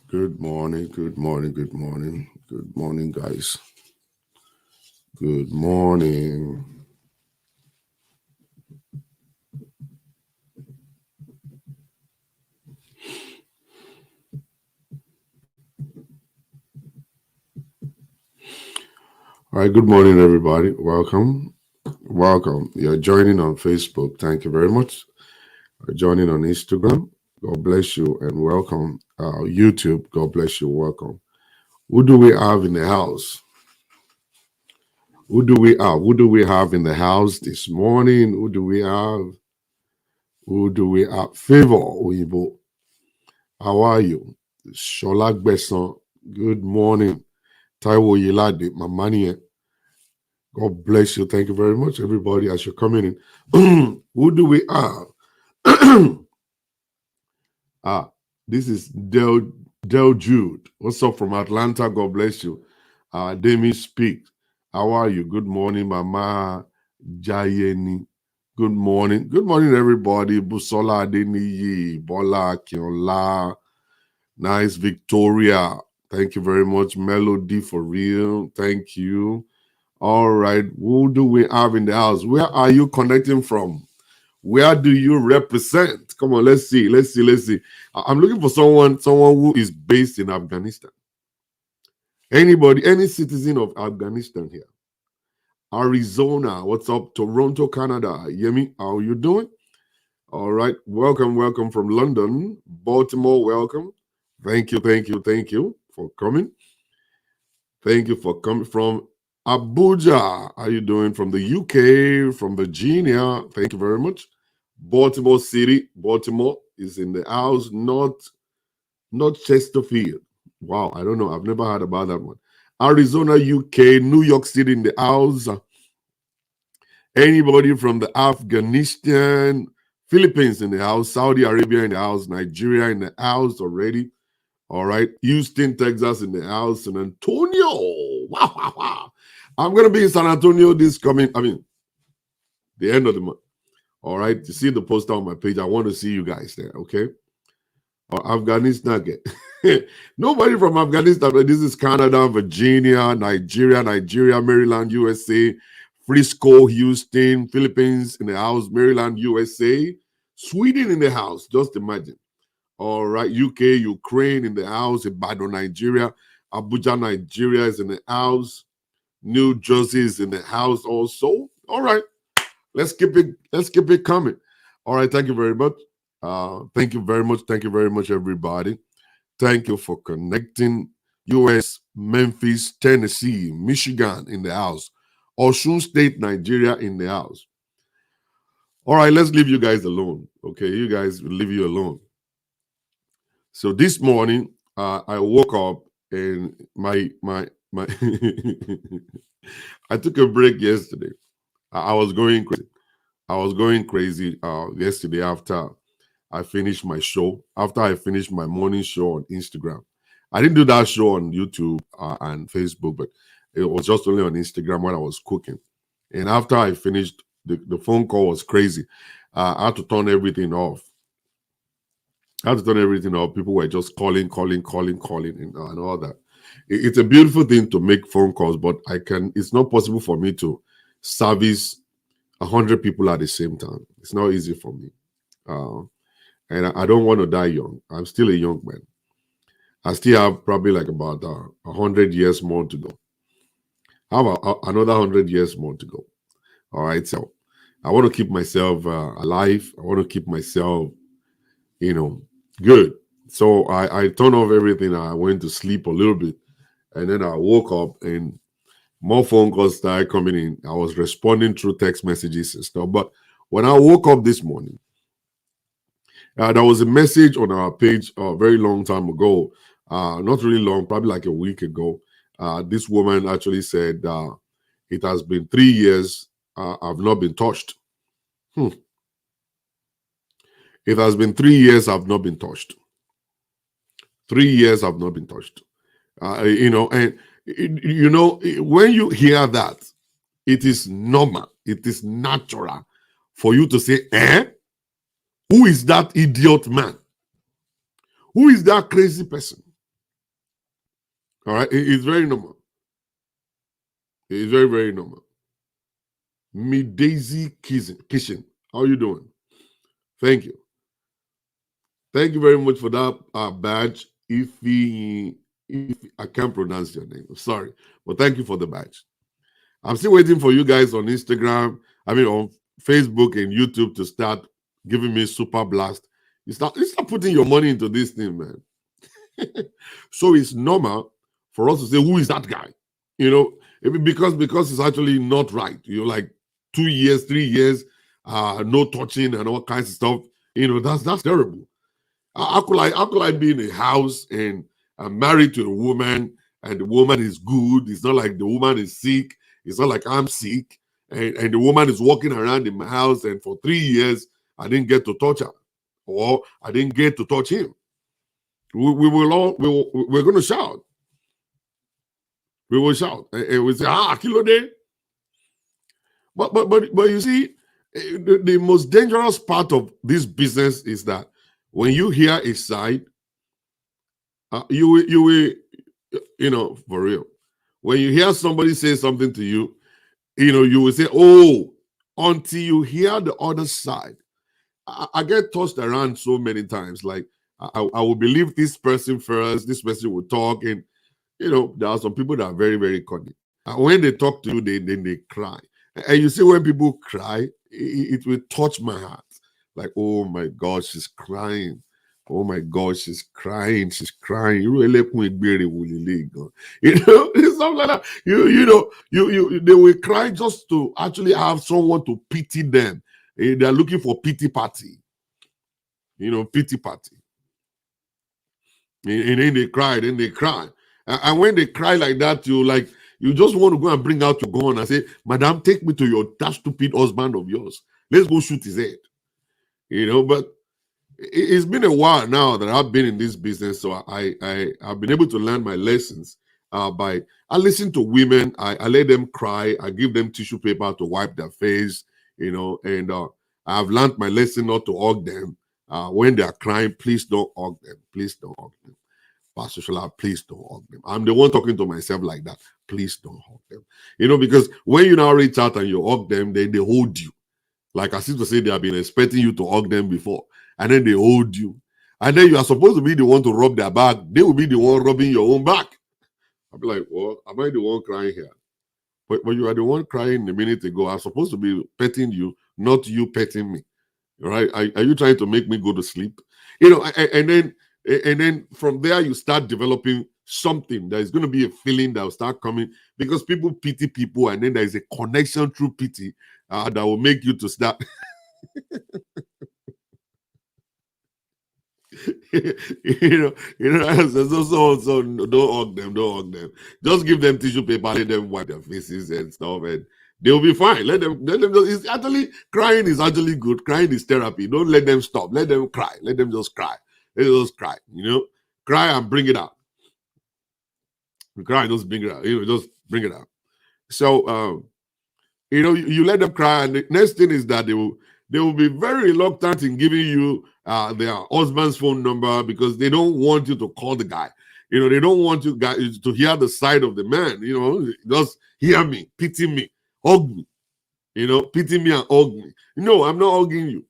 Good morning, good morning, good morning, good morning, guys. Good morning. All right, good morning, everybody. Welcome. Welcome. You're joining on Facebook. Thank you very much. You're joining on Instagram. God bless you and welcome. YouTube. God bless you. Welcome. Who do we have in the house? Who do we have? Who do we have in the house this morning? Who do we have? Who do we have? Favor Oyibo. How are you? Shola Beson. Good morning. Taiwo Yilade, Mama nìyẹn. God bless you. Thank you very much, everybody, as you're coming in. Who do we have? This is Del Jude. What's up from Atlanta? God bless you. Demi Speak. How are you? Good morning, Mama Jayeni. Good morning. Good morning, everybody. Busola Adeniyi, Bola Akinola. Nice Victoria. Thank you very much. Melody for real. Thank you. All right. Who do we have in the house? Where are you connecting from? Where do you represent? Come on, let's see. Let's see. I'm looking for someone who is based in Afghanistan. Anybody, any citizen of Afghanistan here? Arizona, what's up? Toronto, Canada. Yemi, how are you doing? All right. Welcome from London. Baltimore, welcome. Thank you for coming. Thank you for coming from Abuja. How you doing? From the UK, from Virginia. Thank you very much. Baltimore City. Baltimore is in the house, not Chesterfield. Wow, I don't know. I've never heard about that one. Arizona, UK, New York City in the house. Anybody from the Afghanistan, Philippines in the house, Saudi Arabia in the house, Nigeria in the house already. All right. Houston, Texas in the house. San Antonio. Wow. I'm going to be in San Antonio the end of the month. All right. You see the poster on my page. I want to see you guys there. Okay. Afghanistan. Nobody from Afghanistan, but this is Canada, Virginia, Nigeria, Maryland, USA, Frisco, Houston, Philippines in the house, Maryland, USA, Sweden in the house. Just imagine. All right, UK, Ukraine in the house, Ibadan, Nigeria, Abuja, Nigeria is in the house, New Jersey is in the house also. All right, let's keep it coming. All right, thank you very much. Thank you very much, everybody. Thank you for connecting. US, Memphis, Tennessee, Michigan in the house, Osun State, Nigeria in the house. All right, let's leave you guys alone. Okay, you guys will leave you alone. So this morning, I woke up and my I took a break yesterday. I was going crazy. I was going crazy yesterday after I finished my show. After I finished my morning show on Instagram, I didn't do that show on YouTube and Facebook, but it was just only on Instagram when I was cooking. And after I finished, the phone call was crazy. I had to turn everything off. I had to turn everything off. People were just calling, and all that. It's a beautiful thing to make phone calls, but it's not possible for me to service 100 people at the same time. It's not easy for me. And I don't want to die young. I'm still a young man. I still have probably like about 100 years more to go. I have another 100 years more to go. All right. So I want to keep myself alive. I want to keep myself, good. So I turned off everything. I went to sleep a little bit. And then I woke up and more phone calls started coming in. I was responding through text messages and stuff. But when I woke up this morning, there was a message on our page a very long time ago. Not really long, probably like a week ago. This woman actually said, it has been 3 years. I've not been touched. It has been 3 years. I've not been touched. 3 years. I've not been touched. And when you hear that, it is normal. It is natural for you to say, who is that idiot man? Who is that crazy person? All right, it's very normal. It's very, very normal. Me Daisy Kitchen. How are you doing? Thank you. Thank you very much for that badge. If I can't pronounce your name, sorry, but thank you for the badge. I'm still waiting for you guys on Instagram. I mean, on Facebook and YouTube to start giving me super blast. You start putting your money into this thing, man. So it's normal for us to say, who is that guy? You know, because it's actually not right. You know, like 2 years, 3 years, no touching and all kinds of stuff. You know, that's terrible. How could I be in a house and I'm married to a woman and the woman is good? It's not like the woman is sick. It's not like I'm sick. And the woman is walking around in my house and for 3 years I didn't get to touch her or I didn't get to touch him. We're going to shout. We will shout and we say, kilo day. But you see, the most dangerous part of this business is that when you hear a side, you will, for real. When you hear somebody say something to you, you will say, oh, until you hear the other side. I get tossed around so many times. Like, I will believe this person first, this person will talk. And, there are some people that are very, very cunning. And when they talk to you, then they cry. And you see, when people cry, it will touch my heart. Like, oh my God, she's crying. Oh my God, she's crying. She's crying. It's something like that. They will cry just to actually have someone to pity them. They're looking for pity party. Pity party. And then they cry, then they cry. And when they cry like that, you just want to go and bring out your gun and say, Madam, take me to that stupid husband of yours. Let's go shoot his head. But it's been a while now that I've been in this business, so I've been able to learn my lessons I listen to women, I let them cry, I give them tissue paper to wipe their face, and I've learned my lesson not to hug them. When they are crying, please don't hug them. Please don't hug them. Pastor Shola, please don't hug them. I'm the one talking to myself like that. Please don't hug them. Because when you now reach out and you hug them, they hold you. Like I seem to say, they have been expecting you to hug them before. And then they hold you. And then you are supposed to be the one to rub their back. They will be the one rubbing your own back. I'll be like, well, am I the one crying here? But you are the one crying a minute ago. I'm supposed to be petting you, not you petting me. Right? Are you trying to make me go to sleep? And then from there you start developing something. There's going to be a feeling that will start coming because people pity people, and then there's a connection through pity that will make you to start. So don't hug them. Just give them tissue paper, let them wipe their faces and stuff, and they'll be fine. Let them. It's actually crying is actually good. Crying is therapy. Don't let them stop. Let them cry. Let them just cry. Let them just cry. Cry and bring it out. Cry, just bring it out. Just bring it out. So you let them cry, and the next thing is that they will be very reluctant in giving you their husband's phone number because they don't want you to call the guy. They don't want you guys to hear the side of the man. Just hear me, pity me, hug me. Pity me and hug me. No, I'm not hugging you,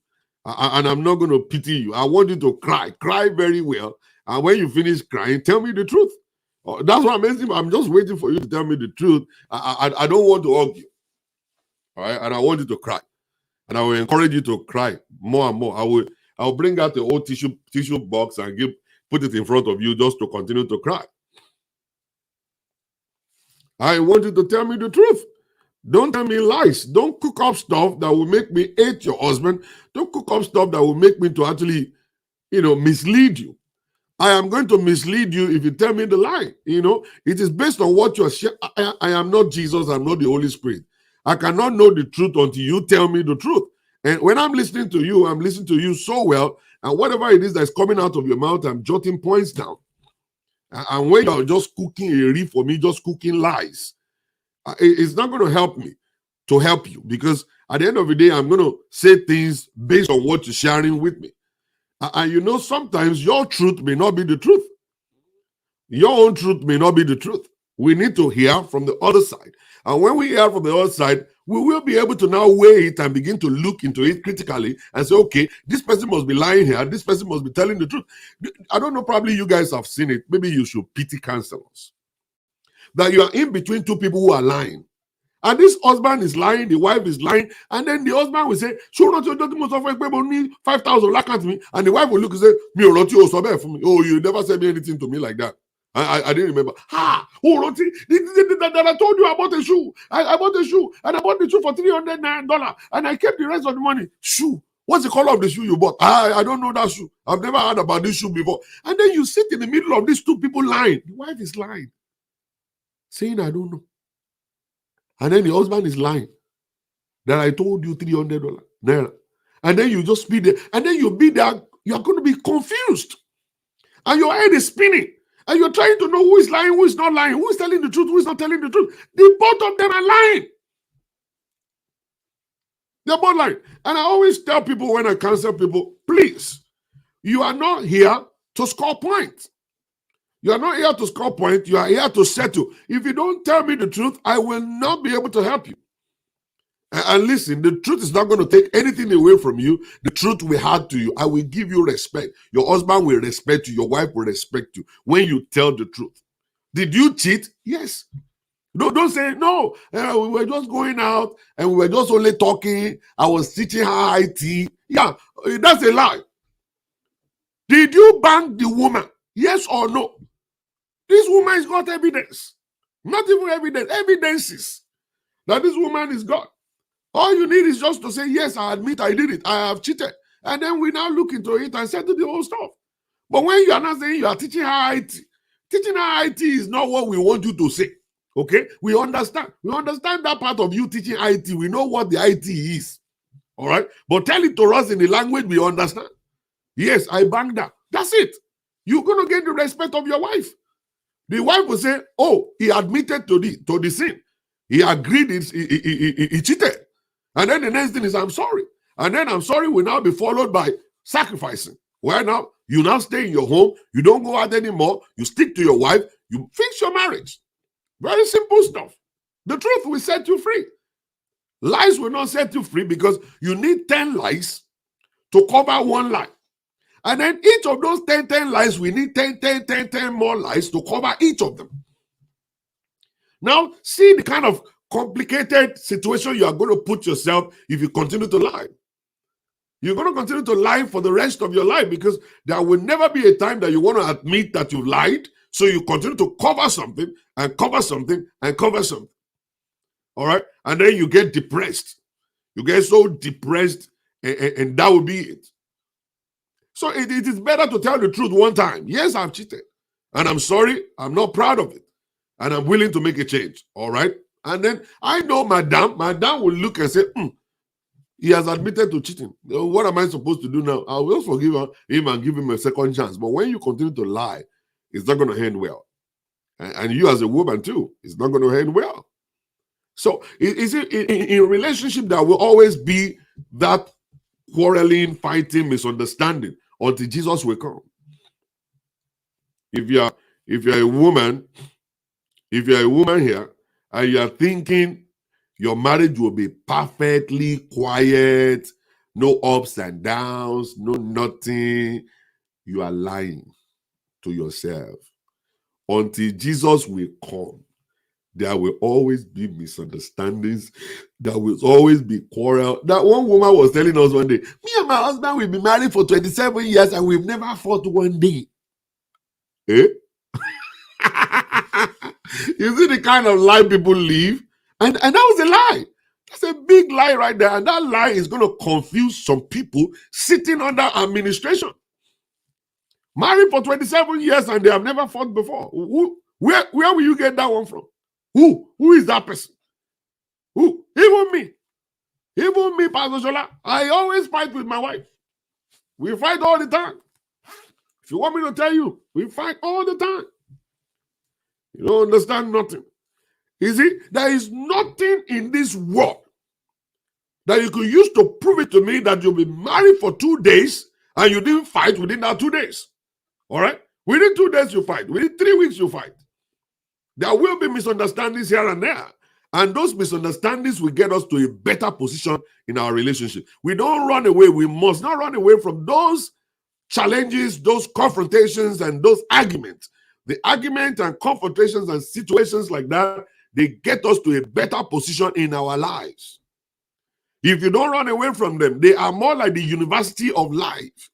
and I'm not going to pity you. I want you to cry very well, and when you finish crying, tell me the truth. That's what I'm asking. I'm just waiting for you to tell me the truth. I don't want to hug you. All right, and I want you to cry, and I will encourage you to cry more and more. I'll bring out the old tissue box and put it in front of you just to continue to cry. I want you to tell me the truth. Don't tell me lies. Don't cook up stuff that will make me hate your husband. Don't cook up stuff that will make me to actually, mislead you. I am going to mislead you if you tell me the lie. It is based on what you're sharing. I am not Jesus. I'm not the Holy Spirit. I cannot know the truth until you tell me the truth. And when I'm listening to you, I'm listening to you so well. And whatever it is that's coming out of your mouth, I'm jotting points down. And when you're just cooking a riff for me, just cooking lies, it's not going to help me to help you. Because at the end of the day, I'm going to say things based on what you're sharing with me. And you know, sometimes your truth may not be the truth. Your own truth may not be the truth. We need to hear from the other side. And when we hear from the other side, we will be able to now weigh it and begin to look into it critically and say, okay, this person must be lying here. This person must be telling the truth. I don't know, probably you guys have seen it. Maybe you should pity counselors. That you are in between two people who are lying. And this husband is lying, the wife is lying, and then the husband will say, "Show not your document of only 5,000 lack at me," and the wife will look and say, "Me for me. Oh, you never said me anything to me like that. I didn't remember. Roti, that I told you I bought a shoe. I bought a shoe, and I bought the shoe for $309, and I kept the rest of the money. Shoe. What's the color of the shoe you bought? I don't know that shoe. I've never heard about this shoe before." And then you sit in the middle of these two people lying. The wife is lying, saying, "I don't know." And then the husband is lying that I told you $300 naira. And then you just be there. And then you'll be there. You're going to be confused. And your head is spinning. And you're trying to know who is lying, who is not lying, who is telling the truth, who is not telling the truth. The both of them are lying. They're both lying. And I always tell people when I counsel people, please, you are not here to score points. You are not here to score points. You are here to settle. If you don't tell me the truth, I will not be able to help you. And listen, the truth is not going to take anything away from you. The truth will add to you. I will give you respect. Your husband will respect you. Your wife will respect you when you tell the truth. Did you cheat? Yes. Don't say, no, we were just going out and we were just only talking. I was teaching her IT. Yeah, that's a lie. Did you bang the woman? Yes or no? This woman has got evidence. Not even evidence. Evidences that this woman is God. All you need is just to say, yes, I admit I did it. I have cheated. And then we now look into it and settle the whole stuff. But when you are not saying you are teaching her IT, teaching her IT is not what we want you to say. Okay? We understand. We understand that part of you teaching IT. We know what the IT is. All right? But tell it to us in the language we understand. Yes, I banged her. That's it. You're going to get the respect of your wife. The wife will say, oh, he admitted to the sin. He agreed he cheated. And then the next thing is, I'm sorry. And then I'm sorry will now be followed by sacrificing. Well, now, you now stay in your home. You don't go out anymore. You stick to your wife. You fix your marriage. Very simple stuff. The truth will set you free. Lies will not set you free because you need 10 lies to cover one lie. And then each of those 10 lies, we need 10 more lies to cover each of them. Now, see the kind of complicated situation you are going to put yourself if you continue to lie. You're going to continue to lie for the rest of your life because there will never be a time that you want to admit that you lied. So you continue to cover something and cover something and cover something. All right? And then you get depressed. You get so depressed and that will be it. So it is better to tell the truth one time. Yes, I've cheated. And I'm sorry. I'm not proud of it. And I'm willing to make a change. All right? And then I know Madam will look and say, he has admitted to cheating. What am I supposed to do now? I will forgive him and give him a second chance. But when you continue to lie, it's not going to end well. And you as a woman too, it's not going to end well. So is it in a relationship there will always be that quarreling, fighting, misunderstanding until Jesus will come. If you're a woman here and you are thinking your marriage will be perfectly quiet, no ups and downs, no nothing, you are lying to yourself. Until Jesus will come, there will always be misunderstandings. There will always be quarrel. That one woman was telling us one day, me and my husband will be married for 27 years and we've never fought one day. Eh? You see the kind of lie people live? And that was a lie. That's a big lie right there. And that lie is going to confuse some people sitting under administration. Married for 27 years and they have never fought before. Where will you get that one from? Who is that person? Who? Even me, Pastor Shola. I always fight with my wife. We fight all the time. If you want me to tell you, we fight all the time. You don't understand nothing. You see, there is nothing in this world that you could use to prove it to me that you'll be married for 2 days and you didn't fight within that 2 days. All right? Within 2 days, you fight. Within 3 weeks, you fight. There will be misunderstandings here and there. And those misunderstandings will get us to a better position in our relationship. We don't run away. We must not run away from those challenges, those confrontations, and those arguments. The argument and confrontations and situations like that, they get us to a better position in our lives. If you don't run away from them, they are more like the university of life.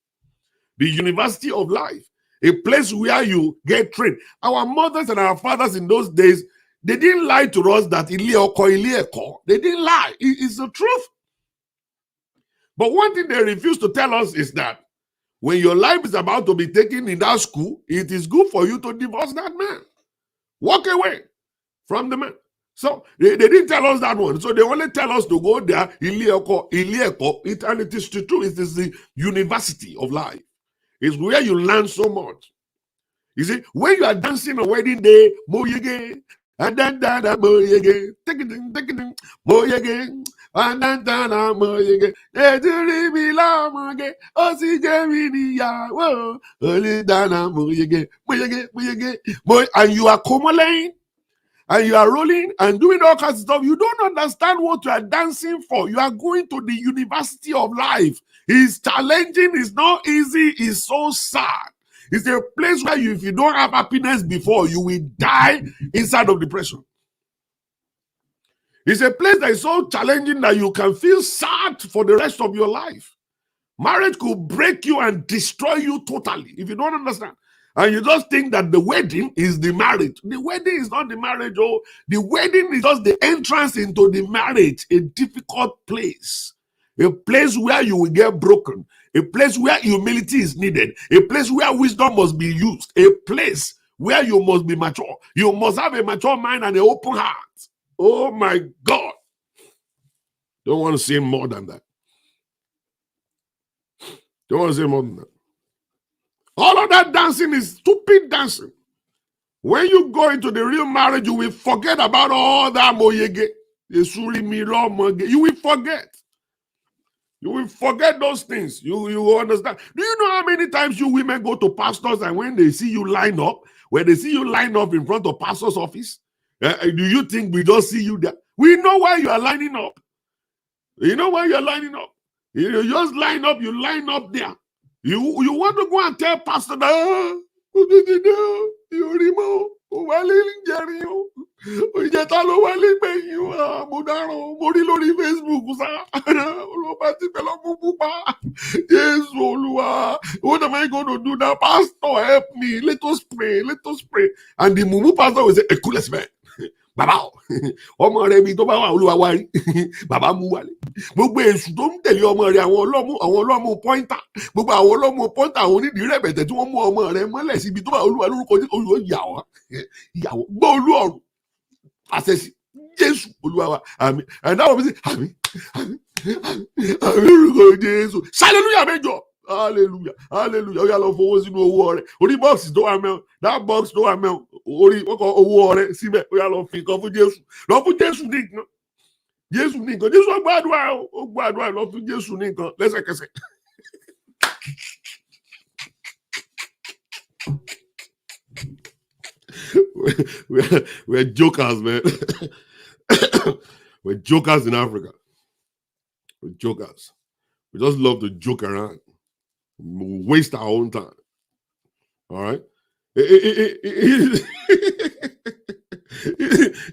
The university of life. A place where you get trained. Our mothers and our fathers in those days, they didn't lie to us that they didn't lie. It's the truth. But one thing they refuse to tell us is that when your life is about to be taken in that school, it is good for you to divorce that man. Walk away from the man. So they didn't tell us that one. So they only tell us to go there. And it is true. It is the university of life. It's where you learn so much. You see, when you are dancing on wedding day, moyege, and then moyege, take it, moyege, and then moyege, and you are comaline, and you are rolling and doing all kinds of stuff. You don't understand what you are dancing for. You are going to the university of life. It's challenging, it's not easy, it's so sad. It's a place where if you don't have happiness before, you will die inside of depression. It's a place that is so challenging that you can feel sad for the rest of your life. Marriage could break you and destroy you totally if you don't understand. And you just think that the wedding is the marriage. The wedding is not the marriage. Oh, the wedding is just the entrance into the marriage, a difficult place. A place where you will get broken. A place where humility is needed. A place where wisdom must be used. A place where you must be mature. You must have a mature mind and an open heart. Oh my God. Don't want to say more than that. Don't want to say more than that. All of that dancing is stupid dancing. When you go into the real marriage, you will forget about all that moyege. You will forget. You will forget those things. You will understand. Do you know how many times you women go to pastors and when they see you line up, when they see you line up in front of pastor's office, do you think we don't see you there? We know why you are lining up. You know why you are lining up. You just line up. You line up there. You want to go and tell pastor that what am I going to do now? Pastor, help me. Let us pray. Let us pray. And the mumu pastor will say, a coolest man. Baba, ọmọ rẹ bí tó bá wà Olúwa wá rí bàbá mú wálé gbogbo èṣù tó ń tẹ̀lé ọmọ rẹ àwọn ọlọ́mú pọ́ńtà gbogbo àwọn ọlọ́mú pọ́ńtà àwọn onídìí rẹ̀bẹ̀tẹ̀ tí wọ́n mú ọmọ rẹ mọ́lẹ̀ síbi tó bá Olúwa lórúkọ Olúwa ìyàwó gbọ́ olú ọ̀run àṣẹṣì Jésù Olúwa wa àmín ẹ̀dáwọ̀ mi sí àmín lórúkọ Jésù hallelujah mẹ́jọ. Hallelujah, hallelujah. Ó yá lọ fowó sínú owó rẹ. Orí box tó wà mẹ́wọ̀n. That box tó wà mẹ́wọ̀n. Orí owó rẹ síbẹ̀. Ó yá lọ fi nǹkan fún Jésù. Lọ fún Jésù ní nǹkan. Jésù ní nǹkan. Jésù ó gbàdúrà o. Ó gbàdúrà lọ fún Jésù ní nǹkan lẹ́sẹ̀kẹsẹ̀. We're jokers, man. We're jokers in Africa. We're jokers. We just love to joke around. We waste our own time. All right? You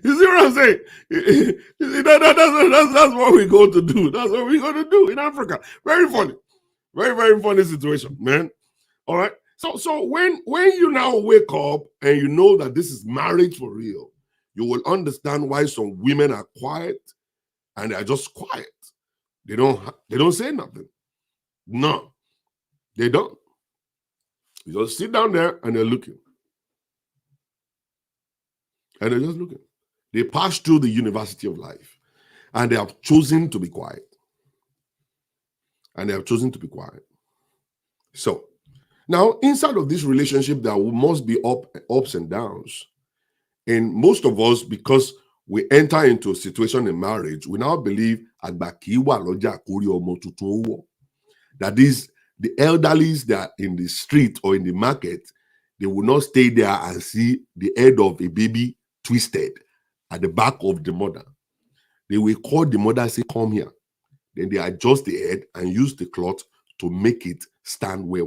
see what I'm saying? That's what we're going to do. That's what we're going to do in Africa. Very funny. Very, very funny situation, man. All right? So when you now wake up and you know that this is marriage for real, you will understand why some women are quiet and they are just quiet. They don't say nothing. No, they don't. You just sit down there and they're looking. And they're just looking. They pass through the university of life and they have chosen to be quiet. And they have chosen to be quiet. So, now inside of this relationship, there must be ups and downs. And most of us, because we enter into a situation in marriage, we now believe that is The elderlies that are in the street or in the market, they will not stay there and see the head of a baby twisted at the back of the mother. They will call the mother and say, come here. Then they adjust the head and use the cloth to make it stand well.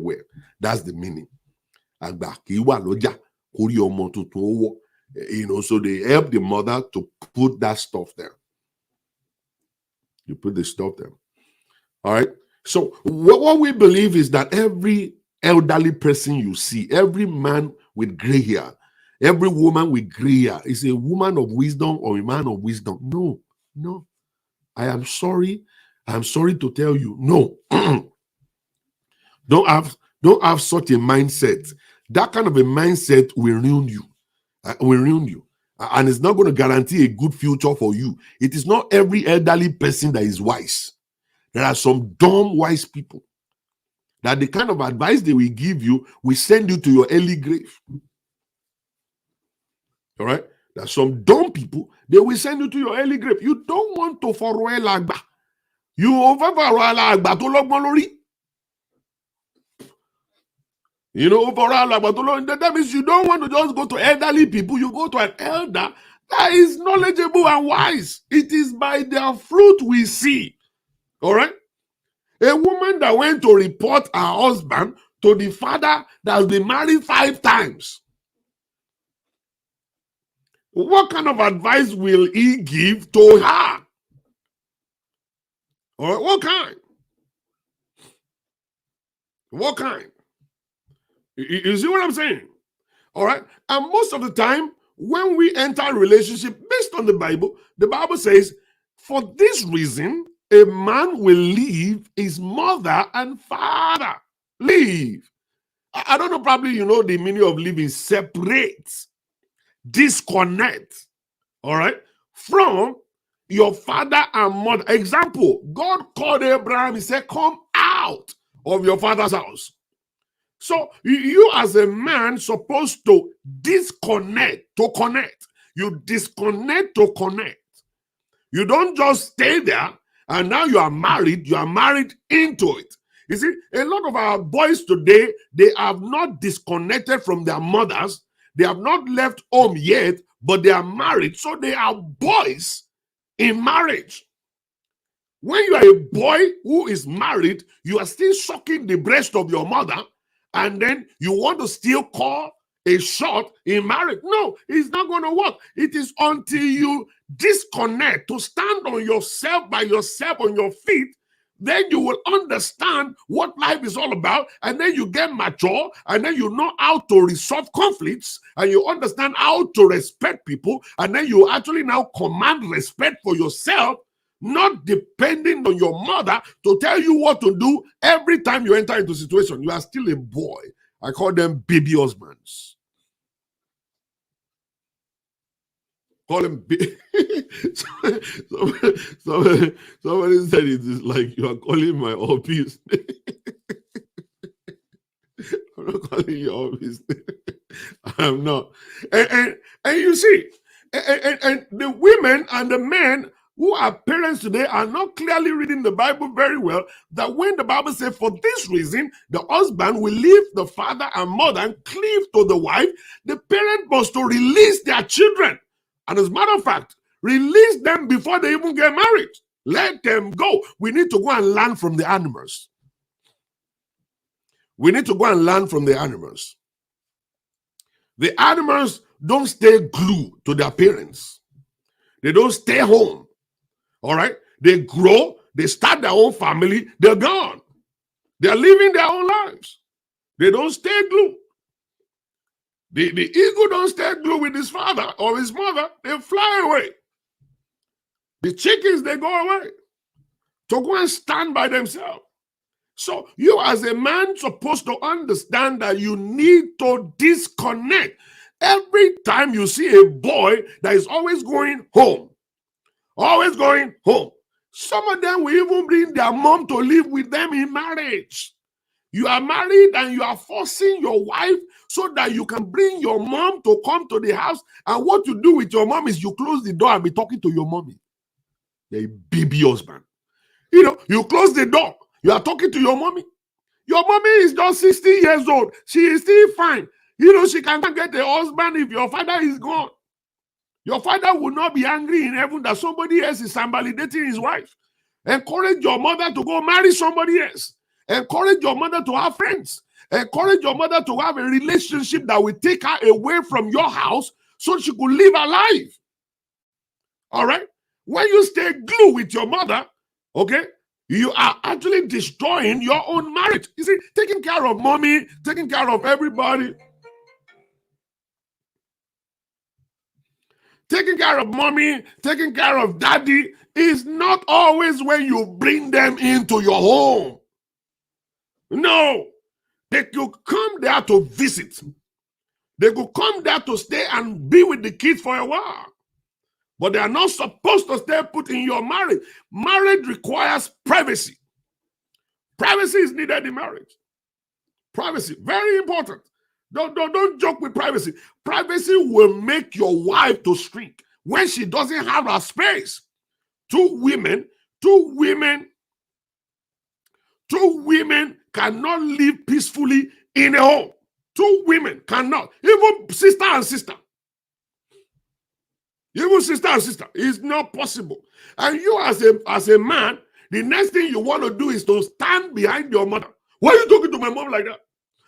That's the meaning. So they help the mother to put that stuff there. You put the stuff there. All right. So what we believe is that every elderly person you see, every man with gray hair, every woman with gray hair is a woman of wisdom or a man of wisdom. No. I am sorry. I'm sorry to tell you, no. Don't have such a mindset. That kind of a mindset will ruin you. And it's not going to guarantee a good future for you. It is not every elderly person that is wise. There are some dumb wise people that the kind of advice they will give you will send you to your early grave. All right? There are some dumb people, they will send you to your early grave. You don't want to follow Agba. You over Agba to logbon lori. You know, overall, that means you don't want to just go to elderly people. You go to an elder that is knowledgeable and wise. It is by their fruit we see. All right? A woman that went to report her husband to the father that has been married 5 times. What kind of advice will he give to her? All right? What kind? What kind? You see what I'm saying? All right. And most of the time, when we enter a relationship based on the Bible says, for this reason, a man will leave his mother and father. Leave. I don't know, probably you know the meaning of leaving. Separate, disconnect, all right, from your father and mother. Example, God called Abraham, he said, come out of your father's house. So you as a man supposed to disconnect to connect. You disconnect to connect. You don't just stay there and now you are married into it. You see, a lot of our boys today, they have not disconnected from their mothers. They have not left home yet, but they are married. So they are boys in marriage. When you are a boy who is married, you are still sucking the breast of your mother, and then you want to still call a shot in marriage. No, it's not going to work. It is until you disconnect to stand on yourself, by yourself, on your feet, then you will understand what life is all about, and then you get mature, and then you know how to resolve conflicts, and you understand how to respect people, and then you actually now command respect for yourself, not depending on your mother to tell you what to do every time you enter into a situation. You are still a boy. I call them baby husbands. Call them somebody said it is like you are calling my hobbies. I'm not calling you hobbies. I'm not. And you see, and the women and the men who are parents today are not clearly reading the Bible very well, that when the Bible says, for this reason, the husband will leave the father and mother and cleave to the wife, the parent must to release their children. And as a matter of fact, release them before they even get married. Let them go. We need to go and learn from the animals. We need to go and learn from the animals. The animals don't stay glued to their parents. They don't stay home. All right? They grow, they start their own family, they're gone. They're living their own lives. They don't stay glued. The eagle don't stay glued with his father or his mother. They fly away. The chickens, they go away to go and stand by themselves. So you as a man supposed to understand that you need to disconnect. Every time you see a boy that is always going home, some of them will even bring their mom to live with them in marriage. You are married and you are forcing your wife so that you can bring your mom to come to the house. And what you do with your mom is you close the door and be talking to your mommy. You're a baby husband. You know, you close the door. You are talking to your mommy. Your mommy is just 60 years old. She is still fine. You know, she can get a husband if your father is gone. Your father will not be angry in heaven that somebody else is invalidating his wife. Encourage your mother to go marry somebody else. Encourage your mother to have friends. Encourage your mother to have a relationship that will take her away from your house so she could live her life. All right? When you stay glued with your mother, okay, you are actually destroying your own marriage. You see, taking care of mommy, taking care of everybody, taking care of mommy, taking care of daddy is not always when you bring them into your home. No, they could come there to visit. They could come there to stay and be with the kids for a while. But they are not supposed to stay put in your marriage. Marriage requires privacy. Privacy is needed in marriage. Privacy, very important. Don't joke with privacy. Privacy will make your wife to shrink when she doesn't have her space. Two women cannot live peacefully in a home. Two women cannot. Even sister and sister. Even sister and sister. It's not possible. And you as a man, the next thing you want to do is to stand behind your mother. Why are you talking to my mom like that?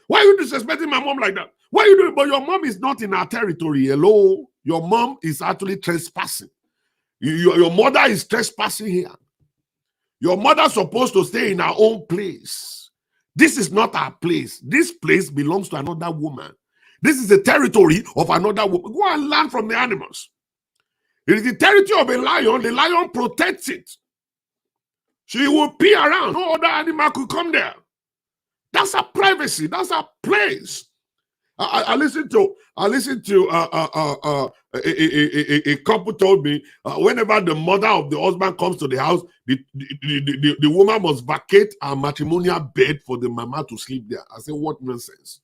Why are you disrespecting my mom like that? Why are you doing? But your mom is not in our territory. Hello? Your mom is actually trespassing. Your mother is trespassing here. Your mother's supposed to stay in her own place. This is not our place. This place belongs to another woman. This is the territory of another woman. Go and learn from the animals. It is the territory of a lion. The lion protects it. She will pee around. No other animal could come there. That's our privacy. That's our place. I listened to a couple told me whenever the mother of the husband comes to the house, the woman must vacate her matrimonial bed for the mama to sleep there. I said, what nonsense?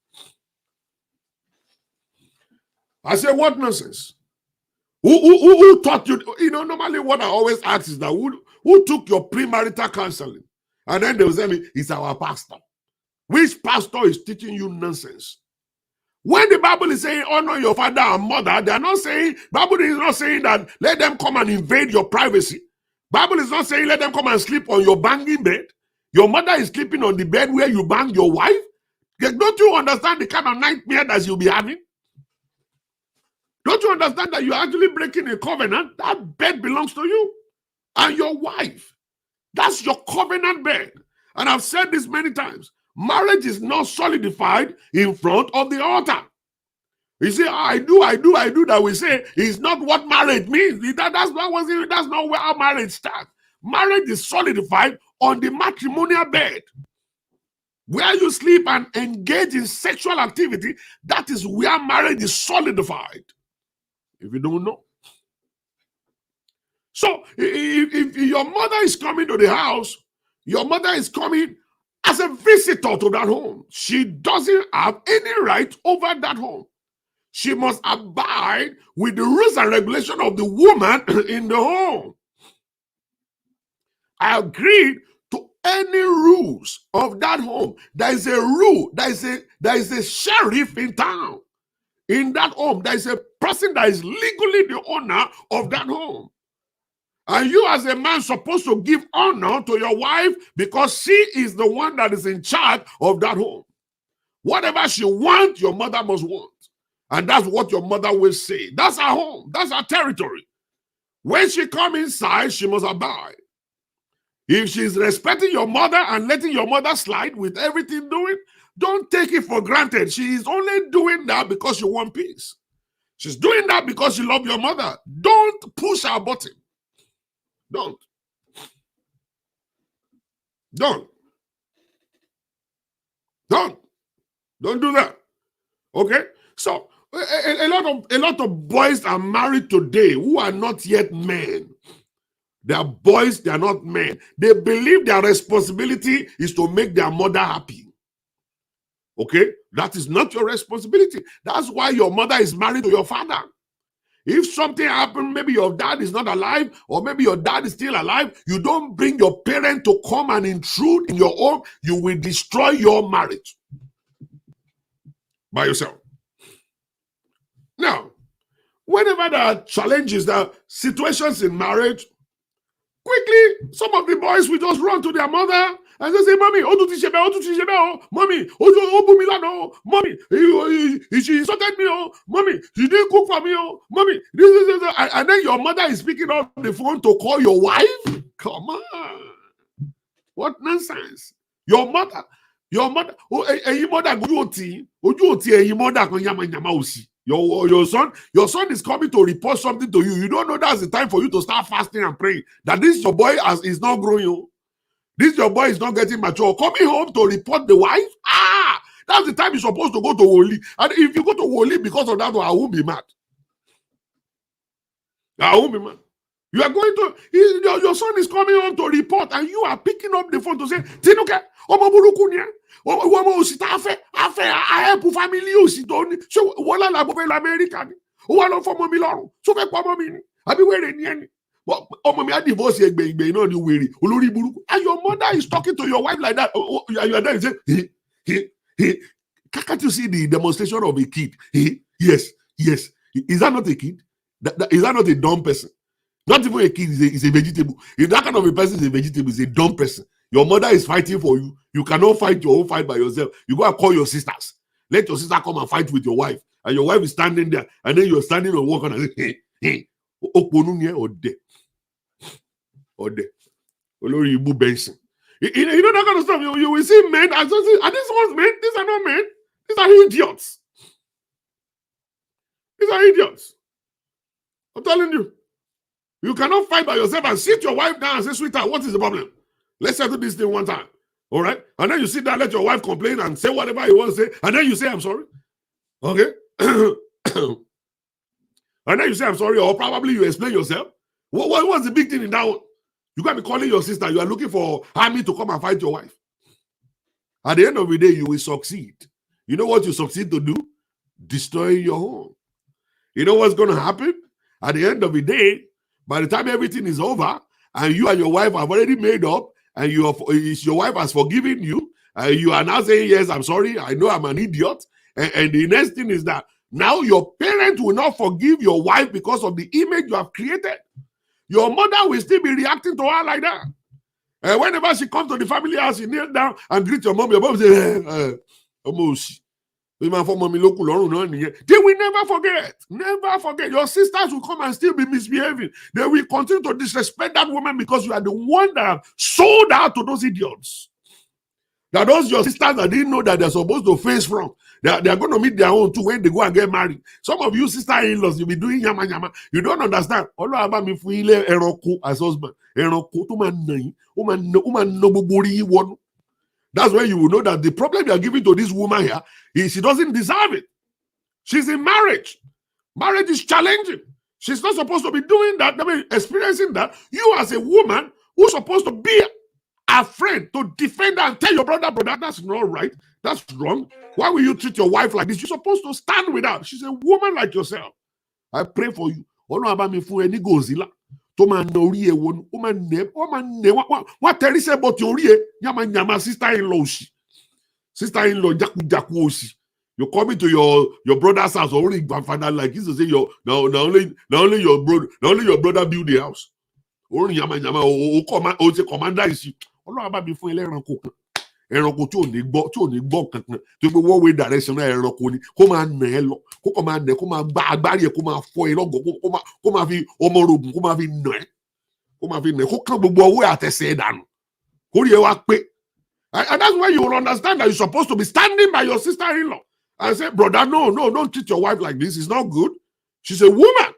I said, what nonsense? Who taught you? You know, normally what I always ask is that who took your premarital counseling? And then they will tell me, it's our pastor. Which pastor is teaching you nonsense? When the Bible is saying honor your father and mother, they are not saying, Bible is not saying that let them come and invade your privacy. Bible is not saying let them come and sleep on your banging bed. Your mother is sleeping on the bed where you bang your wife. Don't you understand the kind of nightmare that you'll be having? Don't you understand that you're actually breaking a covenant? That bed belongs to you and your wife. That's your covenant bed. And I've said this many times. Marriage is not solidified in front of the altar. You see, I do that we say is not what marriage means. That's not where our marriage starts. Marriage is solidified on the matrimonial bed. Where you sleep and engage in sexual activity, that is where marriage is solidified. If you don't know. So, if your mother is coming to the house, your mother is coming as a visitor to that home. She doesn't have any right over that home. She must abide with the rules and regulation of the woman in the home. I agreed to any rules of that home. There is a rule. There is a sheriff in town. In that home, there is a person that is legally the owner of that home. And you as a man supposed to give honor to your wife because she is the one that is in charge of that home. Whatever she wants, your mother must want. And that's what your mother will say. That's her home. That's her territory. When she comes inside, she must abide. If she's respecting your mother and letting your mother slide with everything doing, don't take it for granted. She is only doing that because you want peace. She's doing that because you love your mother. Don't push her button. Don't do that. Okay? So a lot of boys are married today who are not yet men. They are boys, they are not men. They believe their responsibility is to make their mother happy. Okay? That is not your responsibility. That's why your mother is married to your father. If something happened, maybe your dad is not alive, or maybe your dad is still alive, you don't bring your parent to come and intrude in your home, you will destroy your marriage by yourself. Now, whenever there are challenges, there are situations in marriage, quickly, some of the boys will just run to their mother and they say, Mommy, Mommy, Mommy, she insulted me, Mommy, she didn't cook for me, Mommy, this. And then your mother is picking up the phone to call your wife? Come on. What nonsense. Your mother, your mother your son is coming to report something to you. You don't know that's the time for you to start fasting and praying. That this your boy is not growing. This your boy is not getting mature. Coming home to report the wife? That's the time you're supposed to go to Woli. And if you go to Woli because of that, I won't be mad. I won't be mad. You are going to, your son is coming home to report, and you are picking up the phone to say, Tinuke, I help family, so wala la bobe la America, wala for mommy long, so fe kwa mommy, I be wearing any. But mommy, I divorce you, baby, no, you weary, and your mother is talking to your wife like that. You are there, you say, can't you see the demonstration of a kid? Yes. Is that not a kid? Is that not a dumb person? Not even a kid is a vegetable. If that kind of a person is a vegetable, is a dumb person. Your mother is fighting for you. You cannot fight your own fight by yourself. You go and call your sisters. Let your sister come and fight with your wife. And your wife is standing there. And then you're standing and walking and say, hey. Or there. Olori Ibu Benson. You know that kind of stuff. You will see men. Are these ones men? These are not men. These are idiots. These are idiots. I'm telling you. You cannot fight by yourself and sit your wife down and say, sweetheart, what is the problem? Let's settle this thing one time. All right? And then you sit down, let your wife complain and say whatever you want to say. And then you say, I'm sorry. Okay? And then you say, I'm sorry. Or probably you explain yourself. What's the big thing in that one? You got to be calling your sister. You are looking for army to come and fight your wife. At the end of the day, you will succeed. You know what you succeed to do? Destroy your home. You know what's going to happen? At the end of the day, by the time everything is over, and you and your wife have already made up, and your wife has forgiven you, and you are now saying, yes, I'm sorry, I know I'm an idiot. And the next thing is that now your parents will not forgive your wife because of the image you have created. Your mother will still be reacting to her like that. And whenever she comes to the family house, she kneels down and greets your mom will say, they will never forget. Never forget. Your sisters will come and still be misbehaving. They will continue to disrespect that woman because you are the one that sold out to those idiots. That those your sisters that didn't know that they're supposed to face front. They are going to meet their own too when they go and get married. Some of you sister-in-laws, you'll be doing yama yama. You don't understand. All about me as husband. That's when you will know that the problem you are giving to this woman here is she doesn't deserve it. She's in marriage. Marriage is challenging. She's not supposed to be doing that. I mean, experiencing that. You as a woman who's supposed to be a friend to defend her and tell your brother, that's not right. That's wrong. Why will you treat your wife like this? You're supposed to stand with her. She's a woman like yourself. I pray for you. To man no rie won o man ne what tell say about your rie nyama sister-in-law jaku osi. You coming to your brother's house or only grandfather like this to say your now only your brother build the house. Only nyama o say commander is you. Olo aba bi fun ele ranko kan. Ẹranko tí ò ní gbọ́ kankan tó gbé one way direction náà ẹranko ni kó máa nà ẹ́ lọ kó máa nà ẹ́ kó máa gbá agbárí ẹ̀ kó máa fọ́ ẹ lọ́gọ̀ kó máa fi ọmọ rògùn kó máa fi nà ẹ́ kó kán gbogbo ọwọ́ àtẹsẹ̀ ẹ̀ dànù kó rí ẹ wá pé. And that's why you will understand that you're supposed to be standing by your sister-in-law and say, brother, no, don't treat your wife like this. It's not good. She's a woman.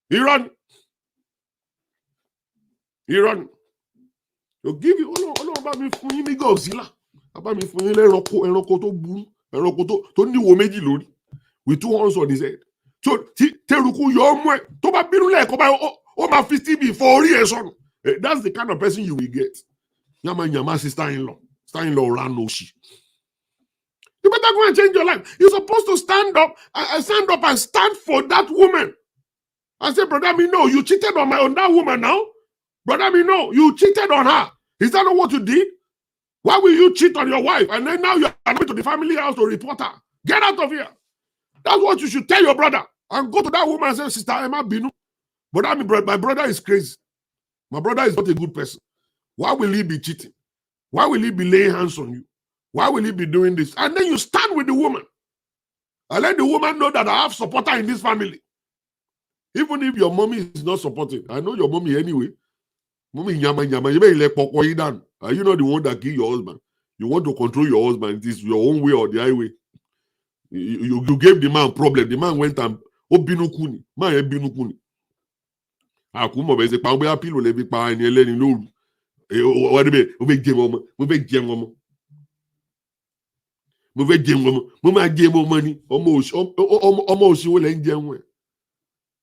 Iran. You'll give you about me fún yín ní Godzilla. About me fún yín ẹranko tó burú, ẹranko tó níwò méjì lórí with 2 horns on his head. So teruku yọ ọmọ ẹ tó bá bínú lẹ́ẹ̀kan báyìí ó máa fi TV fọ orí ẹ sọnù. That's the kind of person you will get. Yama sister-in-law ran oshi. You better go and change your life. You're supposed to stand up and stand for that woman. I said, brother, me no, you cheated on that woman now. Brother, me no, you cheated on her. Is that not what you did? Why will you cheat on your wife? And then now you're coming to the family house to report her. Get out of here. That's what you should tell your brother. And go to that woman and say, Sister Emma Binu. But I mean, my brother is crazy. My brother is not a good person. Why will he be cheating? Why will he be laying hands on you? Why will he be doing this? And then you stand with the woman. And let the woman know that I have supporter in this family. Even if your mommy is not supporting. I know your mommy anyway. Mommy, nyama, you may let pokoi down. Are you not the one that kill your husband? You want to control your husband. It is your own way or the highway. You gave the man problem. The man went and obinukuni. Man ebinukuni. Akumo be se pa be apilo le bi pa eni eleni loru. O de be o be je mo be je mo. Mo be je mo. Mo ma je mo ni. Omo osi wo le nje won.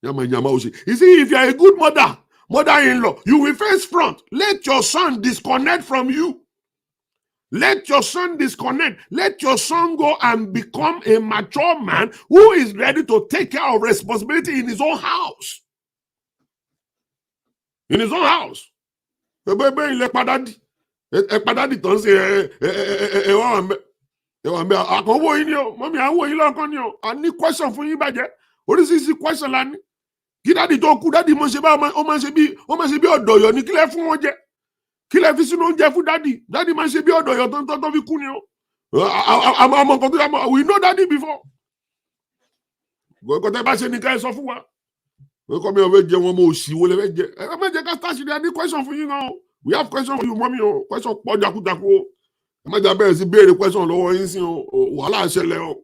Nyama osi. You see, if you are a good mother-in-law, you will face front. Let your son disconnect from you. Let your son disconnect. Let your son go and become a mature man who is ready to take care of responsibility in his own house. In his own house. I need question for you, Baje. What is this question, Lani? Daddy tó kú, daddy mo ṣe bá o ma ṣe bí ọ̀dọ̀yọ̀ ní kílẹ̀ fún wọn jẹ. Kílẹ̀ fi sínú oúnjẹ fún daddy. Daddy ma ṣe bí ọ̀dọ̀yọ̀ tó fi kú ni o. Àmọ́ kan tó yà mọ́, we know daddy before. Gbogbo tẹ́ bá ṣe ní ká ẹ sọ fún wa. Kọ́ mi ò fẹ́ jẹ wọn mo òṣì wo lè fẹ́ jẹ. Ẹ má jẹ́ ká start ṣe ní question for you now. We have question for you, mommy o. Question pọ̀ jakujaku o. Ẹ má jà bẹ̀rẹ̀ sí béèrè question lọ́wọ́ yín sí o. Wàhálà ṣẹlẹ̀ o.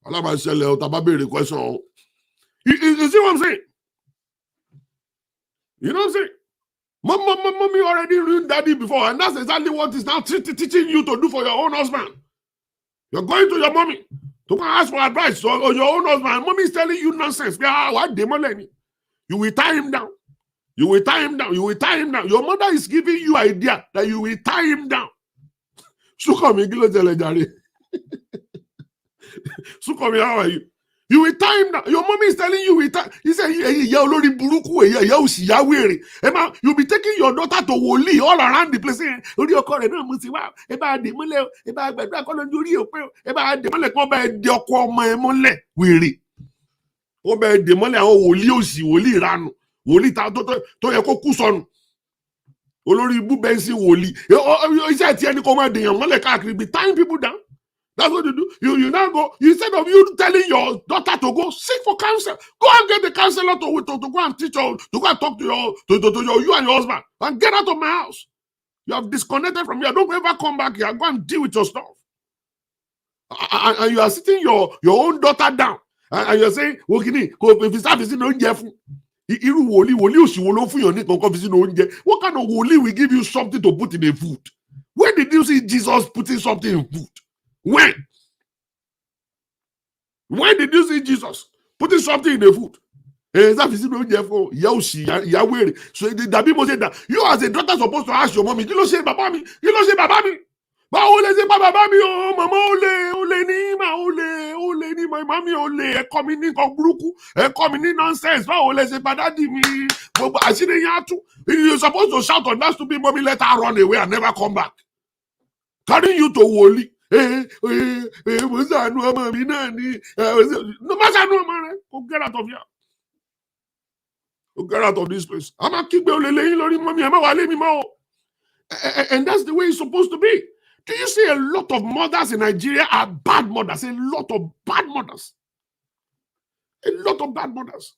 Wàhálà máa ṣẹlẹ̀ o. Tá bá béèrè question o. You see what I'm saying? You know what I'm saying? Mommy already ruined daddy before, and that's exactly what is now teaching you to do for your own husband. You're going to your mommy to ask for advice on your own husband. Mommy is telling you nonsense. You will tie him down. You will tie him down. You will tie him down. Your mother is giving you idea that you will tie him down. Sukomi, how are you? You will tie him down. Your mommy is telling you, he said, you'll be taking your daughter to Woli all around the place. Be tying people down. That's what you do. You now go, instead of you telling your daughter to go seek for counsel, go and get the counselor to go and teach you, to go and talk to you and your husband, and get out of my house. You have disconnected from here. Don't ever come back here. Go and deal with your stuff. And you are sitting your own daughter down. And you're saying, what kind of woli will give you something to put in the food? When did you see Jesus putting something in food? When did you see Jesus putting something in the food? So the Bible said that you as a daughter supposed to ask your mommy, you know say baba mi, you know say baba mi. But ole say baba mi o, mama ole ni my mommy ole, come in buruku, come in nonsense. But ole say daddy mi, but I see the yatu. You're supposed to shout on that stupid mommy, let her run away and never come back. Carrying you to Woli. No matter no man, go get out of here. Go get out of this place. I'm a keep mommy. And that's the way it's supposed to be. Do you see a lot of mothers in Nigeria are bad mothers? A lot of bad mothers. A lot of bad mothers.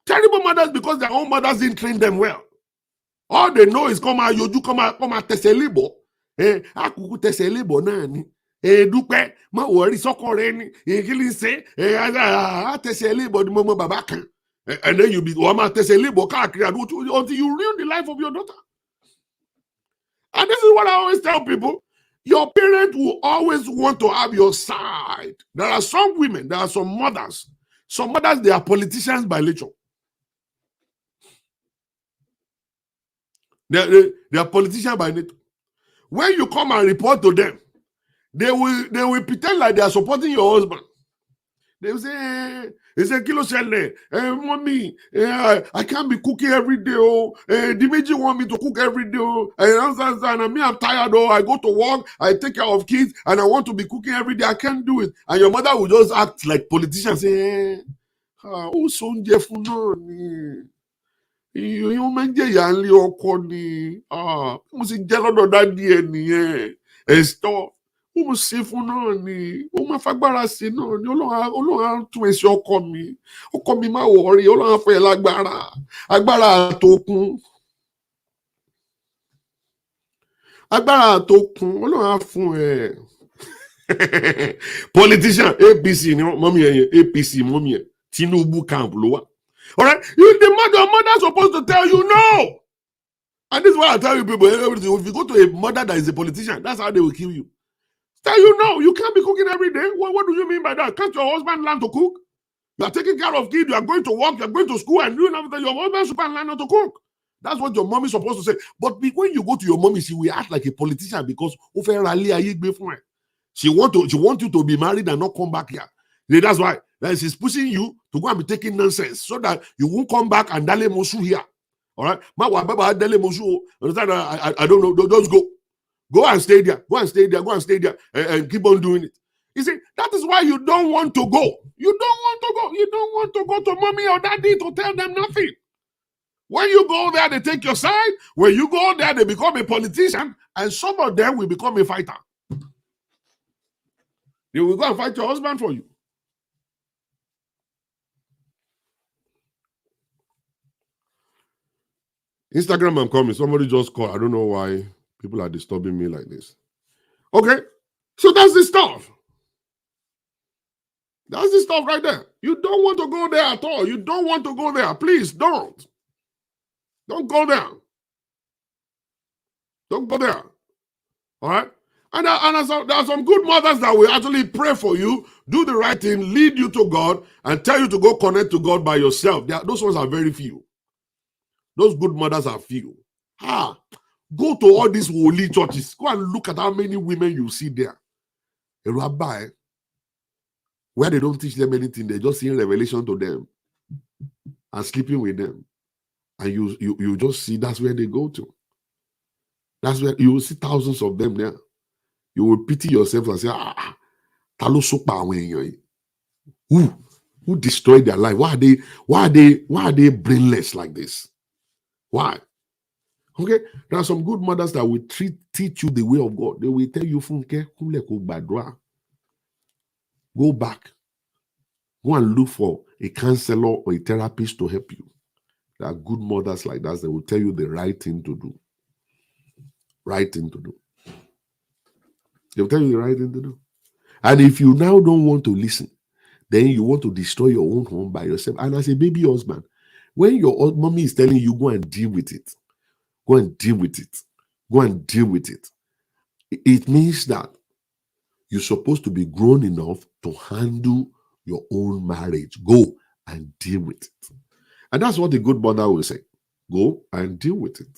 Terrible mothers because their own mothers didn't train them well. All they know is come out teselibo. Akuku teselibo nani. Dupe ma worry sokore ni. Kili say teselibo di momo baba kan. And then you be teselibo kakiri until you ruin the life of your daughter. And this is what I always tell people. Your parent will always want to have your side. There are some women, there are some mothers. Some mothers, they are politicians by nature. They are politicians by nature. When you come and report to them, they will pretend like they are supporting your husband. They will say, kilo shele, mommy, I can't be cooking every day. Oh, Dimeji want me to cook every day. Oh, and me, I'm tired. Oh, I go to work, I take care of kids, and I want to be cooking every day. I can't do it. And your mother will just act like politicians, say, oh, so ni. Ìyẹn máa ń jẹ̀yà ńlé ọkọ ni mo sì jẹ́ lọ́dọ̀ dádì ẹ̀ nìyẹn ẹ̀sítọ́ ó mo ṣe fún náà ni ó máa fagbára sí náà ni Ọlọ́run á tún ẹ̀sìn ọkọ mi máa wọ̀ rí Ọlọ́run á fẹ́ lágbára agbára àtòkun Ọlọ́run á fún ẹ̀ politician APC ni mọ́mí ẹ̀ APC mọ́mí ẹ̀ Tinubu camp ló wà. All right, your mother supposed to tell you no. And this is why I tell you people, if you go to a mother that is a politician, that's how they will kill you. Tell you no, you can't be cooking every day. What do you mean by that? Can't your husband learn to cook? You are taking care of kids, you are going to work, you are going to school, and doing everything. Your husband should learn how to cook. That's what your mom is supposed to say. But when you go to your mommy, she will act like a politician because she want you to be married and not come back here. That's why she's pushing you to go and be taking nonsense so that you won't come back and dale mosu here. All right? I don't know. Just go. Go and stay there. Go and stay there. Go and stay there and keep on doing it. You see, that is why you don't want to go. You don't want to go. You don't want to go to mommy or daddy to tell them nothing. When you go there, they take your side. When you go there, they become a politician, and some of them will become a fighter. They will go and fight your husband for you. Instagram, I'm coming. Somebody just called. I don't know why people are disturbing me like this. Okay, so that's the stuff. That's the stuff right there. You don't want to go there at all. You don't want to go there. Please don't. Don't go there. Don't go there. All right? And there are some good mothers that will actually pray for you, do the right thing, lead you to God, and tell you to go connect to God by yourself. Those ones are very few. Those good mothers are few. Go to all these holy churches. Go and look at how many women you see there. A rabbi, where they don't teach them anything, they just see revelation to them and sleeping with them. And you just see that's where they go to. That's where you will see thousands of them there. You will pity yourself and say, who destroyed their life? Why are they brainless like this? Why? Okay, there are some good mothers that will teach you the way of God. They will tell you, go back. Go and look for a counselor or a therapist to help you. There are good mothers like that. They will tell you the right thing to do. Right thing to do. They'll tell you the right thing to do. And if you now don't want to listen, then you want to destroy your own home by yourself. And as a baby husband, when your mommy is telling you, go and deal with it. Go and deal with it. Go and deal with it. It means that you're supposed to be grown enough to handle your own marriage. Go and deal with it. And that's what a good mother will say. Go and deal with it.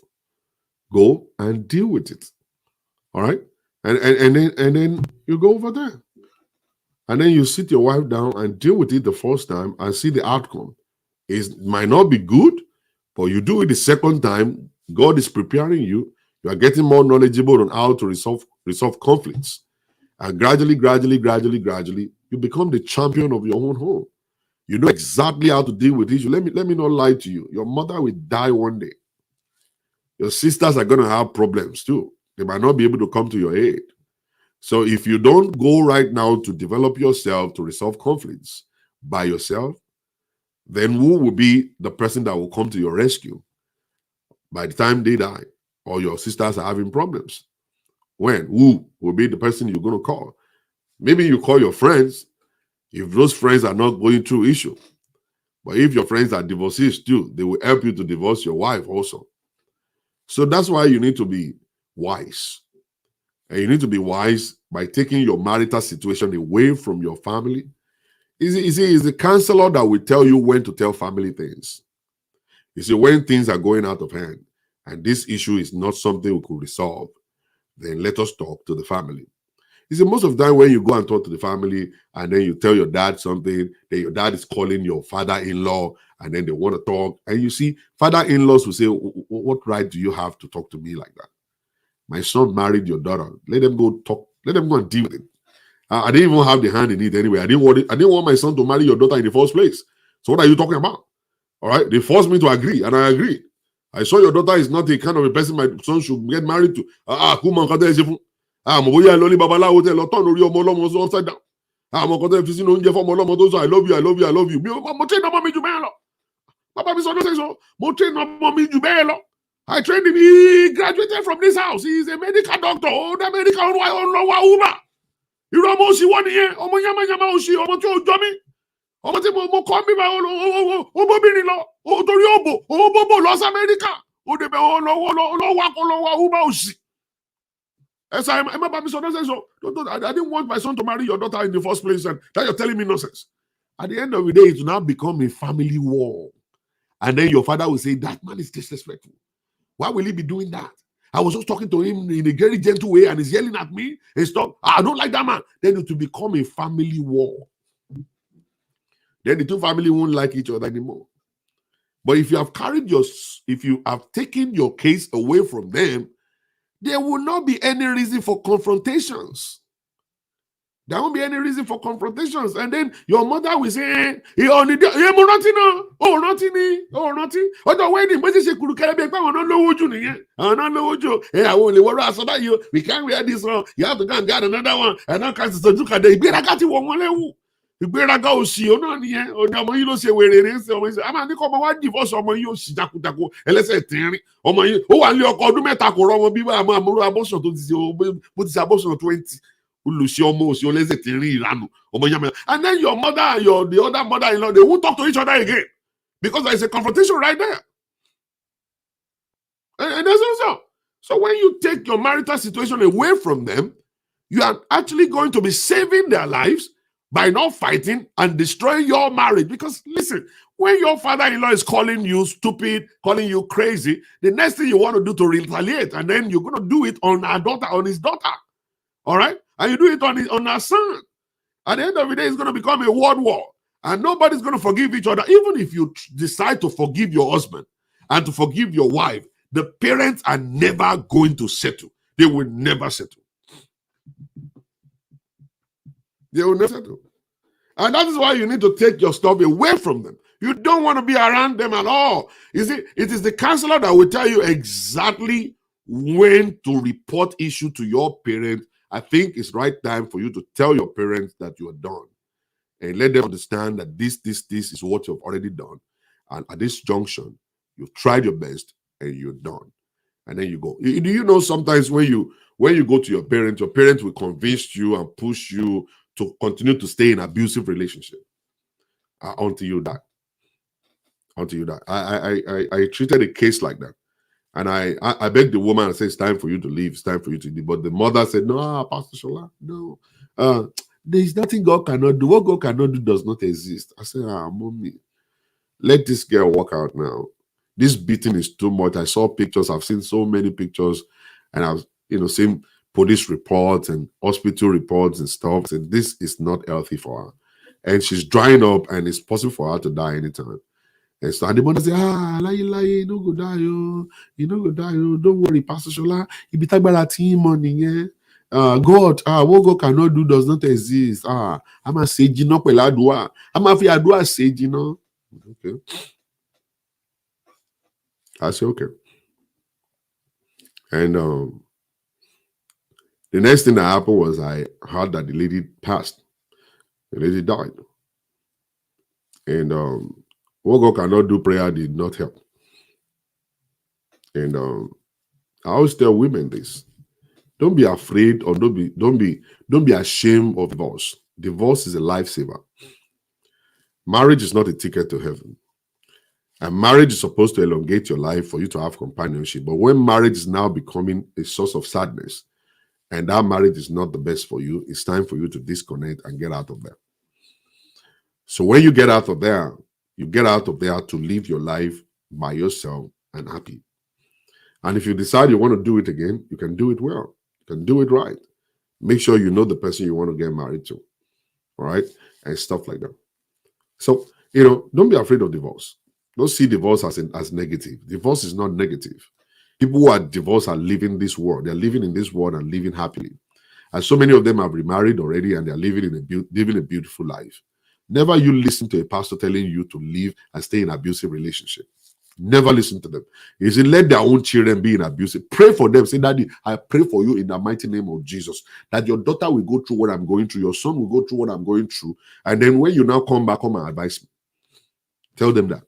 Go and deal with it. All right? And then you go over there. And then you sit your wife down and deal with it the first time and see the outcome. It might not be good, but you do it the second time. God is preparing you. You are getting more knowledgeable on how to resolve conflicts. And gradually, you become the champion of your own home. You know exactly how to deal with issues. Let me not lie to you. Your mother will die one day. Your sisters are going to have problems too. They might not be able to come to your aid. So if you don't go right now to develop yourself to resolve conflicts by yourself, then who will be the person that will come to your rescue by the time they die or your sisters are having problems? When? Who will be the person you're going to call? Maybe you call your friends if those friends are not going through issue. But if your friends are divorcees too, they will help you to divorce your wife also. So that's why you need to be wise. And you need to be wise by taking your marital situation away from your family. It's the counselor that will tell you when to tell family things. You see, when things are going out of hand and this issue is not something we could resolve, then let us talk to the family. He said, most of the time when you go and talk to the family and then you tell your dad something, then your dad is calling your father-in-law and then they want to talk. And you see, father-in-laws will say, what right do you have to talk to me like that? My son married your daughter. Let them go talk. Let them go and deal with it. I didn't even have the hand in it anyway. I didn't want my son to marry your daughter in the first place. So what are you talking about? All right. They forced me to agree, and I agreed. I saw your daughter is not the kind of a person my son should get married to. Upside down. I love you, I love you, I love you. I trained him. He graduated from this house. He is a medical doctor. Oh, the medical Uber. You almost see 1 year. Oh, my yama, she almost told me. Oh, but mo call me my Bobini law. Oh, Toriobo. Oh, Bobo, Los America. Oh, the Uber. As I didn't want my son to marry your daughter in the first place, and that you're telling me nonsense. At the end of the day, it will now become a family war. And then your father will say, that man is disrespectful. Why will he be doing that? I was just talking to him in a very gentle way and he's yelling at me and stuff. I don't like that man. Then it will become a family war. Then the two families won't like each other anymore. But if you have taken your case away from them, there will not be any reason for confrontations. There won't be any reason for confrontations. And then your mother will say, he only did, nothing. Oh, the wedding, but she could carry back. We can't wear this one. You have to go and get another one. And I can't look at the Beragati one. The Beraga will see you. Or you don't say where it is. I'm going to come and divorce someone. You see that. And let's say, oh, my, oh, and you're going to make a corona. I'm going to abortion to this, but it's abortion 20. And then your mother and the other mother-in-law, they won't talk to each other again because there's a confrontation right there. And that's also. So when you take your marital situation away from them, you are actually going to be saving their lives by not fighting and destroying your marriage. Because listen, when your father-in-law is calling you stupid, calling you crazy, the next thing you want to do to retaliate, and then you're going to do it on his daughter. All right? And you do it on our son. At the end of the day, it's going to become a world war. And nobody's going to forgive each other. Even if you decide to forgive your husband and to forgive your wife, the parents are never going to settle. They will never settle. They will never settle. And that is why you need to take your stuff away from them. You don't want to be around them at all. You see, it is the counselor that will tell you exactly when to report issue to your parents. I think it's right time for you to tell your parents that you are done and let them understand that this is what you've already done. And at this junction, you've tried your best and you're done. And then you go. Do you know sometimes when you go to your parents will convince you and push you to continue to stay in abusive relationship until you die. Until you die. I treated a case like that. And I begged the woman and said, it's time for you to leave. It's time for you to leave. But the mother said, no, Pastor Shola, no. There is nothing God cannot do. What God cannot do does not exist. I said, mommy, let this girl walk out now. This beating is too much. I saw pictures. I've seen so many pictures. And I've seen police reports and hospital reports and stuff. And this is not healthy for her. And she's drying up and it's possible for her to die anytime. And so the mother say, lie, you no go die, you no go die, don't worry, Pastor Shola, you be talking about team money, yeah. God, what God cannot do does not exist. I'm a sage, no peladua. I'm a fiadua sage, Okay. I say okay. And the next thing that happened was I heard that the lady passed. The lady died. And what God cannot do, prayer did not help. And I always tell women this: don't be afraid or don't be ashamed of divorce. Divorce is a lifesaver. Marriage is not a ticket to heaven. And marriage is supposed to elongate your life for you to have companionship. But when marriage is now becoming a source of sadness, and that marriage is not the best for you, it's time for you to disconnect and get out of there. So when you get out of there, you get out of there to live your life by yourself and happy. And if you decide you want to do it again, you can do it well. You can do it right. Make sure you know the person you want to get married to. All right. And stuff like that. So, don't be afraid of divorce. Don't see divorce as negative. Divorce is not negative. People who are divorced are living this world. They're living in this world and living happily. And so many of them have remarried already and they're living a beautiful life. Never you listen to a pastor telling you to leave and stay in an abusive relationship. Never listen to them. You see, let their own children be in abusive. Pray for them. Say, Daddy, I pray for you in the mighty name of Jesus, that your daughter will go through what I'm going through, your son will go through what I'm going through. And then when you now come back, come and advise me. Tell them that.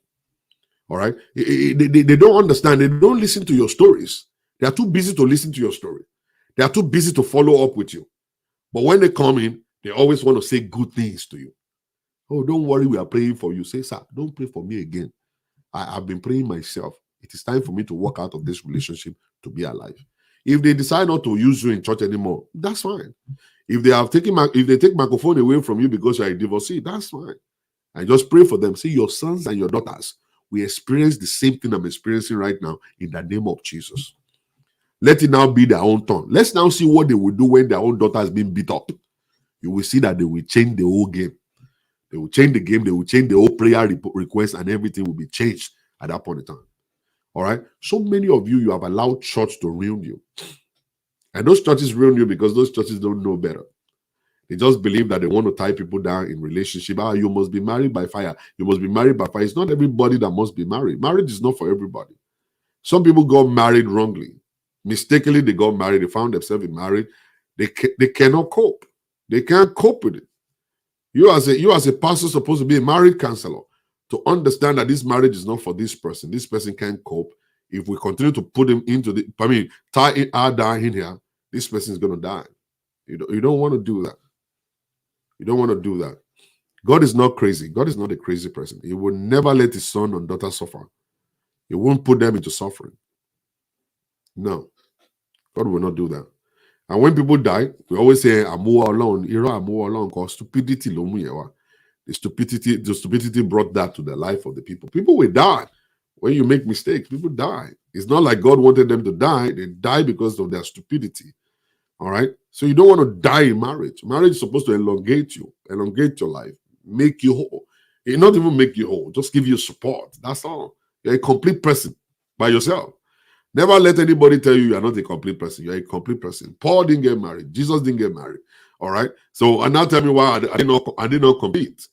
All right. They don't understand. They don't listen to your stories. They are too busy to listen to your story. They are too busy to follow up with you. But when they come in, they always want to say good things to you. Oh, don't worry, we are praying for you. Say, sir, don't pray for me again. I've been praying myself. It is time for me to walk out of this relationship to be alive. If they decide not to use you in church anymore, that's fine. If they take microphone away from you because you're a divorcee, that's fine. And just pray for them. Say, your sons and your daughters will experience the same thing I'm experiencing right now in the name of Jesus. Let it now be their own turn. Let's now see what they will do when their own daughter has been beat up. You will see that they will change the whole game. They will change the game. They will change the whole prayer request, and everything will be changed at that point in time. All right. So many of you have allowed church to ruin you. And those churches ruin you because those churches don't know better. They just believe that they want to tie people down in relationship. You must be married by fire. You must be married by fire. It's not everybody that must be married. Marriage is not for everybody. Some people got married wrongly. Mistakenly, they got married. They found themselves in marriage. They cannot cope. They can't cope with it. You as a pastor supposed to be a marriage counselor to understand that this marriage is not for this person. This person can't cope. If we continue to put him into tie our down in here, this person is going to die. You don't want to do that. You don't want to do that. God is not crazy. God is not a crazy person. He will never let his son or daughter suffer. He won't put them into suffering. No. God will not do that. And when people die, we always say, I'm more alone. I'm more alone because stupidity. The stupidity brought that to the life of the people. People will die. When you make mistakes, people die. It's not like God wanted them to die. They die because of their stupidity. All right? So you don't want to die in marriage. Marriage is supposed to elongate you, elongate your life, make you whole. It not even make you whole, just give you support. That's all. You're a complete person by yourself. Never let anybody tell you are not a complete person. You're a complete person. Paul didn't get married. Jesus didn't get married. All right? So, and now tell me why I did not complete.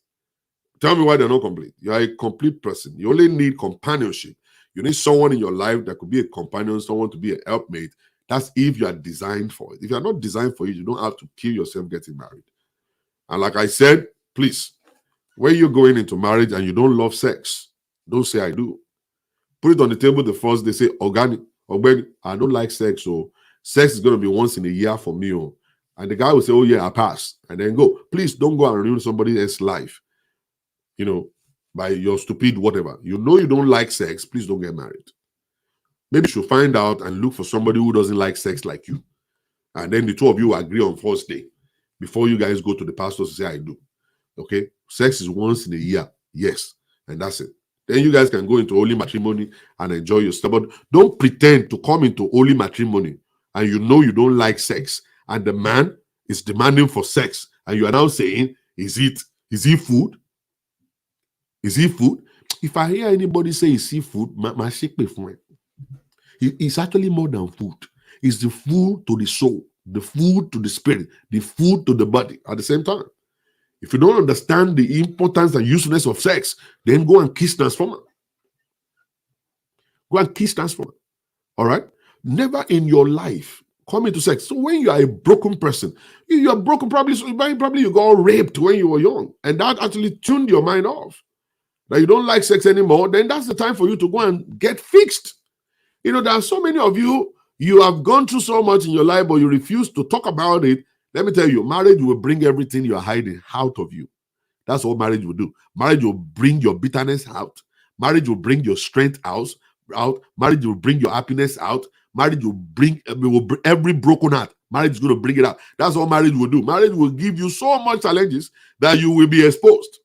Tell me why they're not complete. You are a complete person. You only need companionship. You need someone in your life that could be a companion, someone to be a helpmate. That's if you are designed for it. If you are not designed for it, you don't have to kill yourself getting married. And like I said, please, when you're going into marriage and you don't love sex, don't say I do. Put it on the table the first day, say, organic, I don't like sex, so sex is going to be once in a year for me. And the guy will say, oh yeah, I pass. And then go. Please don't go and ruin somebody else's life, by your stupid whatever. You don't like sex, please don't get married. Maybe you should find out and look for somebody who doesn't like sex like you. And then the two of you agree on first day before you guys go to the pastor to say, I do. Okay? Sex is once in a year. Yes. And that's it. Then you guys can go into holy matrimony and enjoy your stuff. But don't pretend to come into holy matrimony and you don't like sex. And the man is demanding for sex. And you are now saying, is he food? Is he food? If I hear anybody say is he food, my shake me for it. It's actually more than food. It's the food to the soul, the food to the spirit, the food to the body at the same time. If you don't understand the importance and usefulness of sex, then go and kiss transformer. Go and kiss transformer. All right? Never in your life come into sex. So when you are a broken person, you are broken probably you got raped when you were young. And that actually tuned your mind off. That you don't like sex anymore, then that's the time for you to go and get fixed. There are so many of you have gone through so much in your life, but you refuse to talk about it. Let me tell you, marriage will bring everything you're hiding out of you. That's what marriage will do. Marriage will bring your bitterness out. Marriage will bring your strength out. Marriage will bring your happiness out. Marriage will bring every broken heart. Marriage is going to bring it out. That's what marriage will do. Marriage will give you so much challenges that you will be exposed.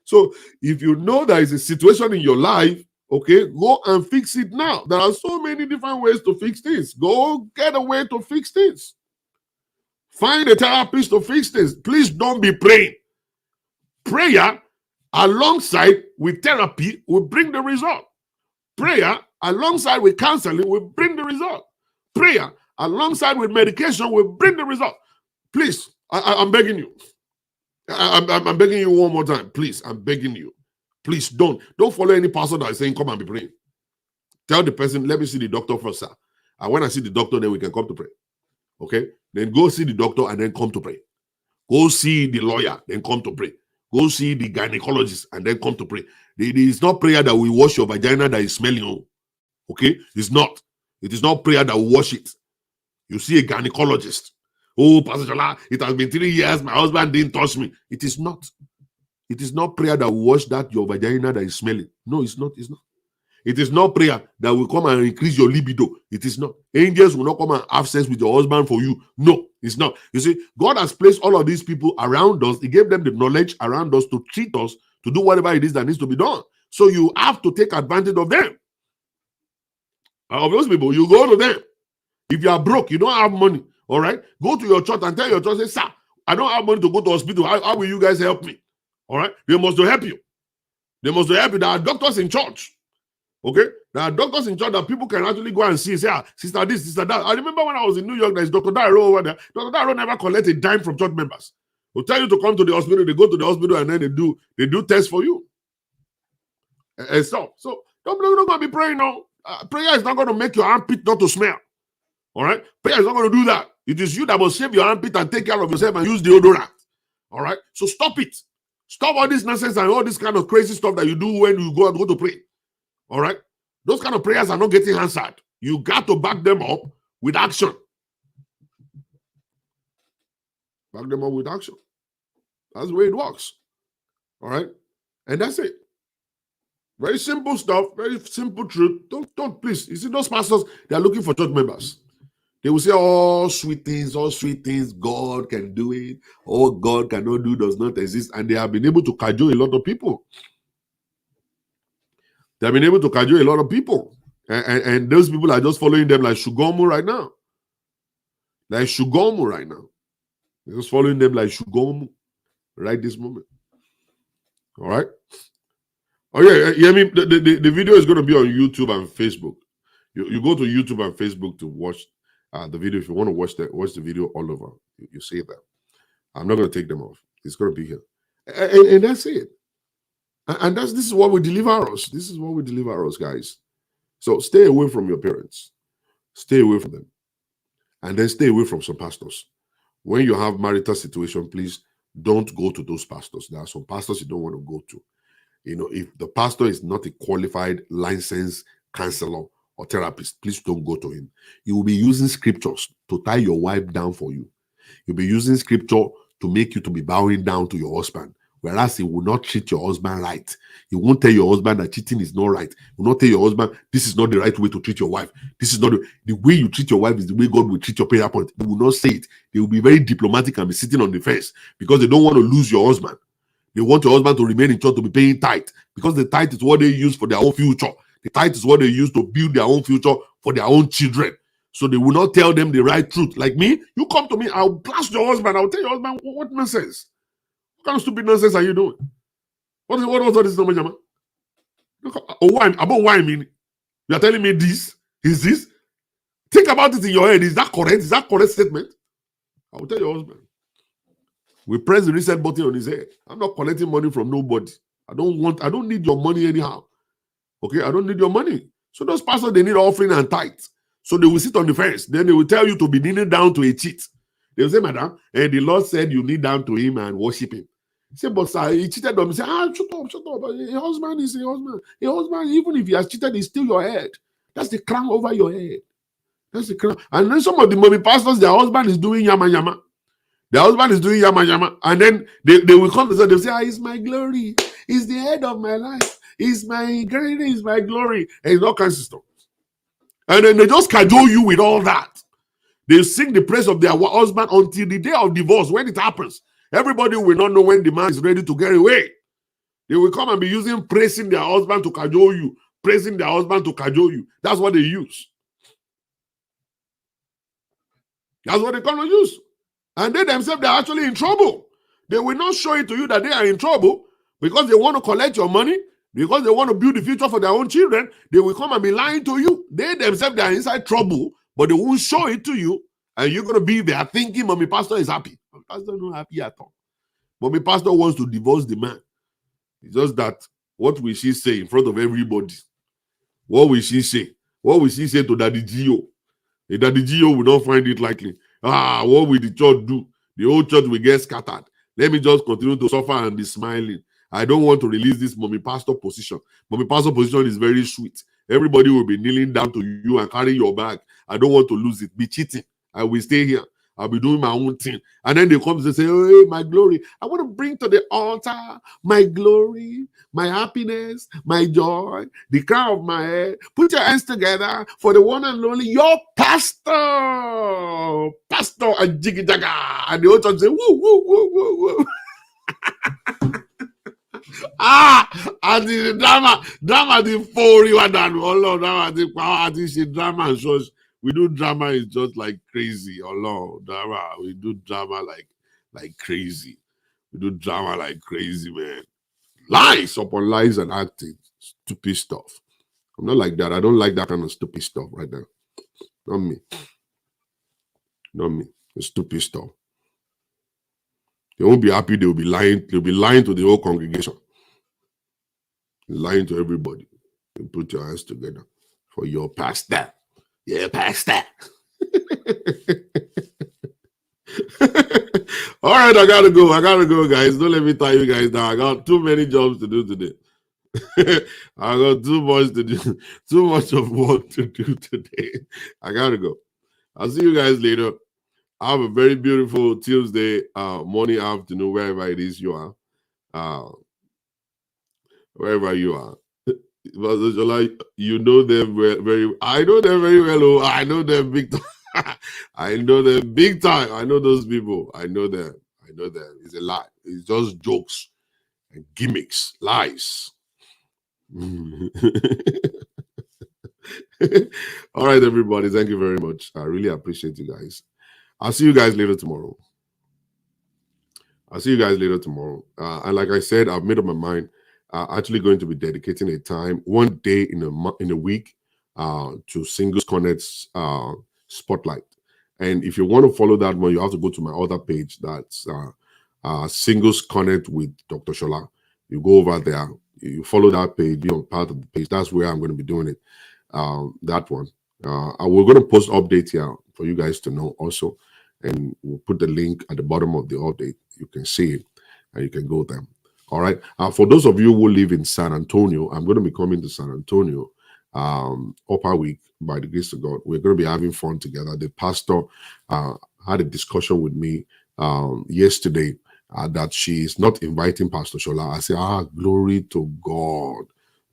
So if you know there is a situation in your life, okay, go and fix it now. There are so many different ways to fix things. Go get a way to fix things. Find a therapist to fix this. Please don't be praying. Prayer alongside with therapy will bring the result. Prayer alongside with counseling will bring the result. Prayer alongside with medication will bring the result. Please, I'm begging you. I'm begging you one more time. Please, I'm begging you. Please don't follow any pastor that is saying, come and be praying. Tell the person, let me see the doctor first, sir. And when I see the doctor, then we can come to pray. Okay? Then go see the doctor and then come to pray. Go see the lawyer, then come to pray. Go see the gynecologist and then come to pray. It is not prayer that will wash your vagina that is smelling. Okay? It's not. It is not prayer that will wash it. You see a gynecologist. Oh, Pastor Jola, it has been 3 years. My husband didn't touch me. It is not. It is not prayer that will wash that your vagina that is smelling. No, it's not. It's not. It is not prayer that will come and increase your libido. It is not. Angels will not come and have sex with your husband for you. No, it's not. You see, God has placed all of these people around us. He gave them the knowledge around us to treat us, to do whatever it is that needs to be done. So you have to take advantage of them. Of those people, you go to them. If you are broke, you don't have money, all right? Go to your church and tell your church, say, sir, I don't have money to go to hospital. How will you guys help me? All right? They must help you. They must help you. There are doctors in church. Okay, there are doctors in church that people can actually go and see, say, sister this, sister that. I remember when I was in New York, there's Dr. Dairo over there. Dr. Dairo never collect a dime from church members. They'll tell you to come to the hospital, they go to the hospital, and then they do tests for you. And so don't going to be praying now. Prayer is not going to make your armpit not to smell. All right? Prayer is not going to do that. It is you that must shave your armpit and take care of yourself and use deodorant. All right? So stop it. Stop all this nonsense and all this kind of crazy stuff that you do when you go to pray. All right? Those kind of prayers are not getting answered. You got to back them up with action. Back them up with action. That's the way it works. All right? And that's it. Very simple stuff. Very simple truth. Don't please. You see, those pastors, they are looking for church members. They will say all sweet things, God can do it. All God cannot do does not exist. And they have been able to cajole a lot of people. They have been able to cajole a lot of people. And those people are just following them like Shugomu right now. Like Shugomu right now. They're just following them like Shugomu right this moment. All right? Oh, yeah, I mean, the video is going to be on YouTube and Facebook. You go to YouTube and Facebook to watch the video. If you want to watch the video all over, you see that. I'm not going to take them off. It's going to be here. And that's it. And this is what will deliver us. This is what will deliver us, guys. So stay away from your parents. Stay away from them. And then stay away from some pastors. When you have marital situation, please don't go to those pastors. There are some pastors you don't want to go to. You know, if the pastor is not a qualified, licensed counselor or therapist, please don't go to him. He will be using scriptures to tie your wife down for you. He'll be using scripture to make you to be bowing down to your husband. Whereas he will not treat your husband right. He won't tell your husband that cheating is not right. He will not tell your husband, this is not the right way to treat your wife. This is not the way you treat your wife is the way God will treat your prayer point. He will not say it. They will be very diplomatic and be sitting on the fence because they don't want to lose your husband. They want your husband to remain in church to be paying tithe because the tithe is what they use for their own future. The tithe is what they use to build their own future for their own children. So they will not tell them the right truth. Like me, you come to me, I'll blast your husband. I'll tell your husband, what nonsense? What kind of stupid nonsense are you doing? What was all this number, Jama? About why I mean? You are telling me this? Is this? Think about it in your head. Is that correct? Is that correct statement? I will tell your husband. We press the reset button on his head. I'm not collecting money from nobody. I don't need your money anyhow. Okay, I don't need your money. So those pastors, they need offering and tithe. So they will sit on the fence. Then they will tell you to be kneeling down to a cheat. They will say, madam, and the Lord said you kneel down to him and worship him. Say, but sir, he cheated on me. Say, shut up. Your husband is your husband. Your husband, even if he has cheated, he's still your head. That's the crown over your head. That's the crown. And then some of the mommy pastors, their husband is doing yama yama. Their husband is doing yama yama. And then they will come to they'll say, he's my glory. He's the head of my life. He's my glory. He's my glory. And it's all kinds of stuff. And then they just cajole you with all that. They sing the praise of their husband until the day of divorce. When it happens, everybody will not know when the man is ready to get away. They will come and be praising their husband to cajole you. Praising their husband to cajole you. That's what they use. That's what they come to use. And they themselves, they're actually in trouble. They will not show it to you that they are in trouble because they want to collect your money, because they want to build the future for their own children. They will come and be lying to you. They themselves, they are inside trouble, but they won't show it to you. And you're going to be there thinking, Mommy Pastor is happy. Mommy Pastor is not happy at all. Mommy Pastor wants to divorce the man. It's just that, what will she say in front of everybody? What will she say? What will she say to Daddy Gio? Daddy Gio will not find it likely. What will the church do? The whole church will get scattered. Let me just continue to suffer and be smiling. I don't want to release this Mommy Pastor position. Mommy Pastor position is very sweet. Everybody will be kneeling down to you and carrying your bag. I don't want to lose it. Be cheating. I will stay here. I'll be doing my own thing. And then they come and say, hey, my glory. I want to bring to the altar my glory, my happiness, my joy, the crown of my head. Put your hands together for the one and only, your pastor. Pastor and Jiggy Jaga. And the whole church say, woo, woo, woo, woo, woo. And the drama, the four, you are done. Oh, Lord, drama and church. We do drama is just like crazy. Oh Lord, drama. We do drama like crazy. We do drama like crazy, man. Lies upon lies and acting. Stupid stuff. I'm not like that. I don't like that kind of stupid stuff right now. Not me. Not me. The stupid stuff. They won't be happy. They'll be lying. They'll be lying to the whole congregation. Lying to everybody. You put your hands together for your pastor. Yeah, pastor. All right, I gotta go, guys. Don't let me tie you guys down. I got too many jobs to do today. I got too much to do, too much of work to do today. I gotta go. I'll see you guys later. Have a very beautiful Tuesday, morning, afternoon, wherever it is you are. Wherever you are. You know them very. I know them very well. Oh, I know them big time. I know them big time. I know those people. I know them. It's a lie. It's just jokes and gimmicks, lies. All right, everybody. Thank you very much. I really appreciate you guys. I'll see you guys later tomorrow. And like I said, I've made up my mind. Actually going to be dedicating a time, one day in a week, to Singles Connect's Spotlight. And if you want to follow that one, you have to go to my other page. That's Singles Connect with Dr. Shola. You go over there, you follow that page, be on part of the page. That's where I'm going to be doing it. That one. We're going to post updates here for you guys to know also. And we'll put the link at the bottom of the update. You can see it and you can go there. All right. For those of you who live in San Antonio, I'm going to be coming to San Antonio upper week by the grace of God. We're going to be having fun together. The pastor had a discussion with me yesterday that she is not inviting Pastor Shola. I said, glory to God.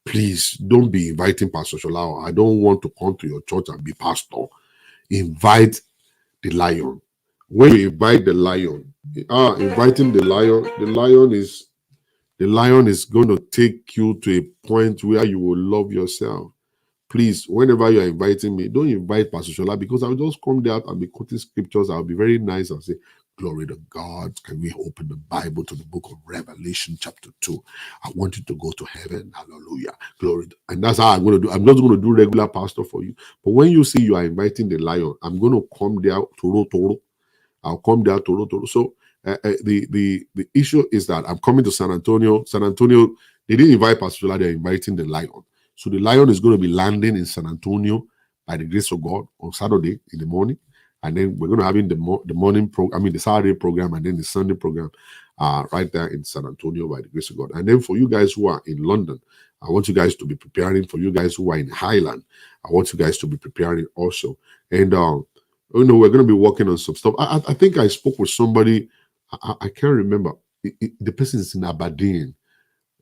Please don't be inviting Pastor Shola. I don't want to come to your church and be pastor. Invite the lion. When you invite the lion, inviting the lion is going to take you to a point where you will love yourself. Please, whenever you're inviting me, don't invite Pastor Shola, because I'll just come there and be quoting scriptures. I'll be very nice. I'll say, glory to God. Can we open the Bible to the book of Revelation chapter 2? I want you to go to heaven. Hallelujah. Glory. And that's how I'm going to do. I'm not going to do regular pastor for you. But when you see you are inviting the lion, I'm going to come there to I'll come there to So the issue is that I'm coming to San Antonio. San Antonio, they didn't invite Pastor Shola, they're inviting the lion. So the lion is going to be landing in San Antonio by the grace of God on Saturday in the morning. And then we're going to have the morning program, the Saturday program, and then the Sunday program right there in San Antonio by the grace of God. And then for you guys who are in London, I want you guys to be preparing. For you guys who are in Highland, I want you guys to be preparing also. And, we're going to be working on some stuff. I think I spoke with somebody. I can't remember. The person is in Aberdeen.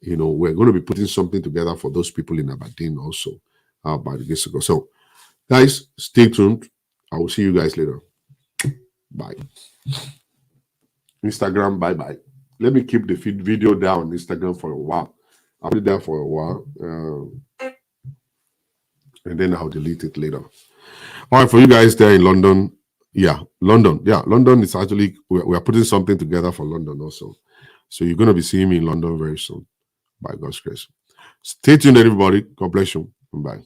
We're going to be putting something together for those people in Aberdeen also by the grace of God. So, guys, stay tuned. I will see you guys later. Bye. Instagram, bye-bye. Let me keep the video down on Instagram for a while. I'll be there for a while. And then I'll delete it later. All right, for you guys there in London, Yeah, London. Yeah, London is actually we are putting something together for London also. So you're gonna be seeing me in London very soon, by God's grace. Stay tuned, everybody. God bless you. Bye.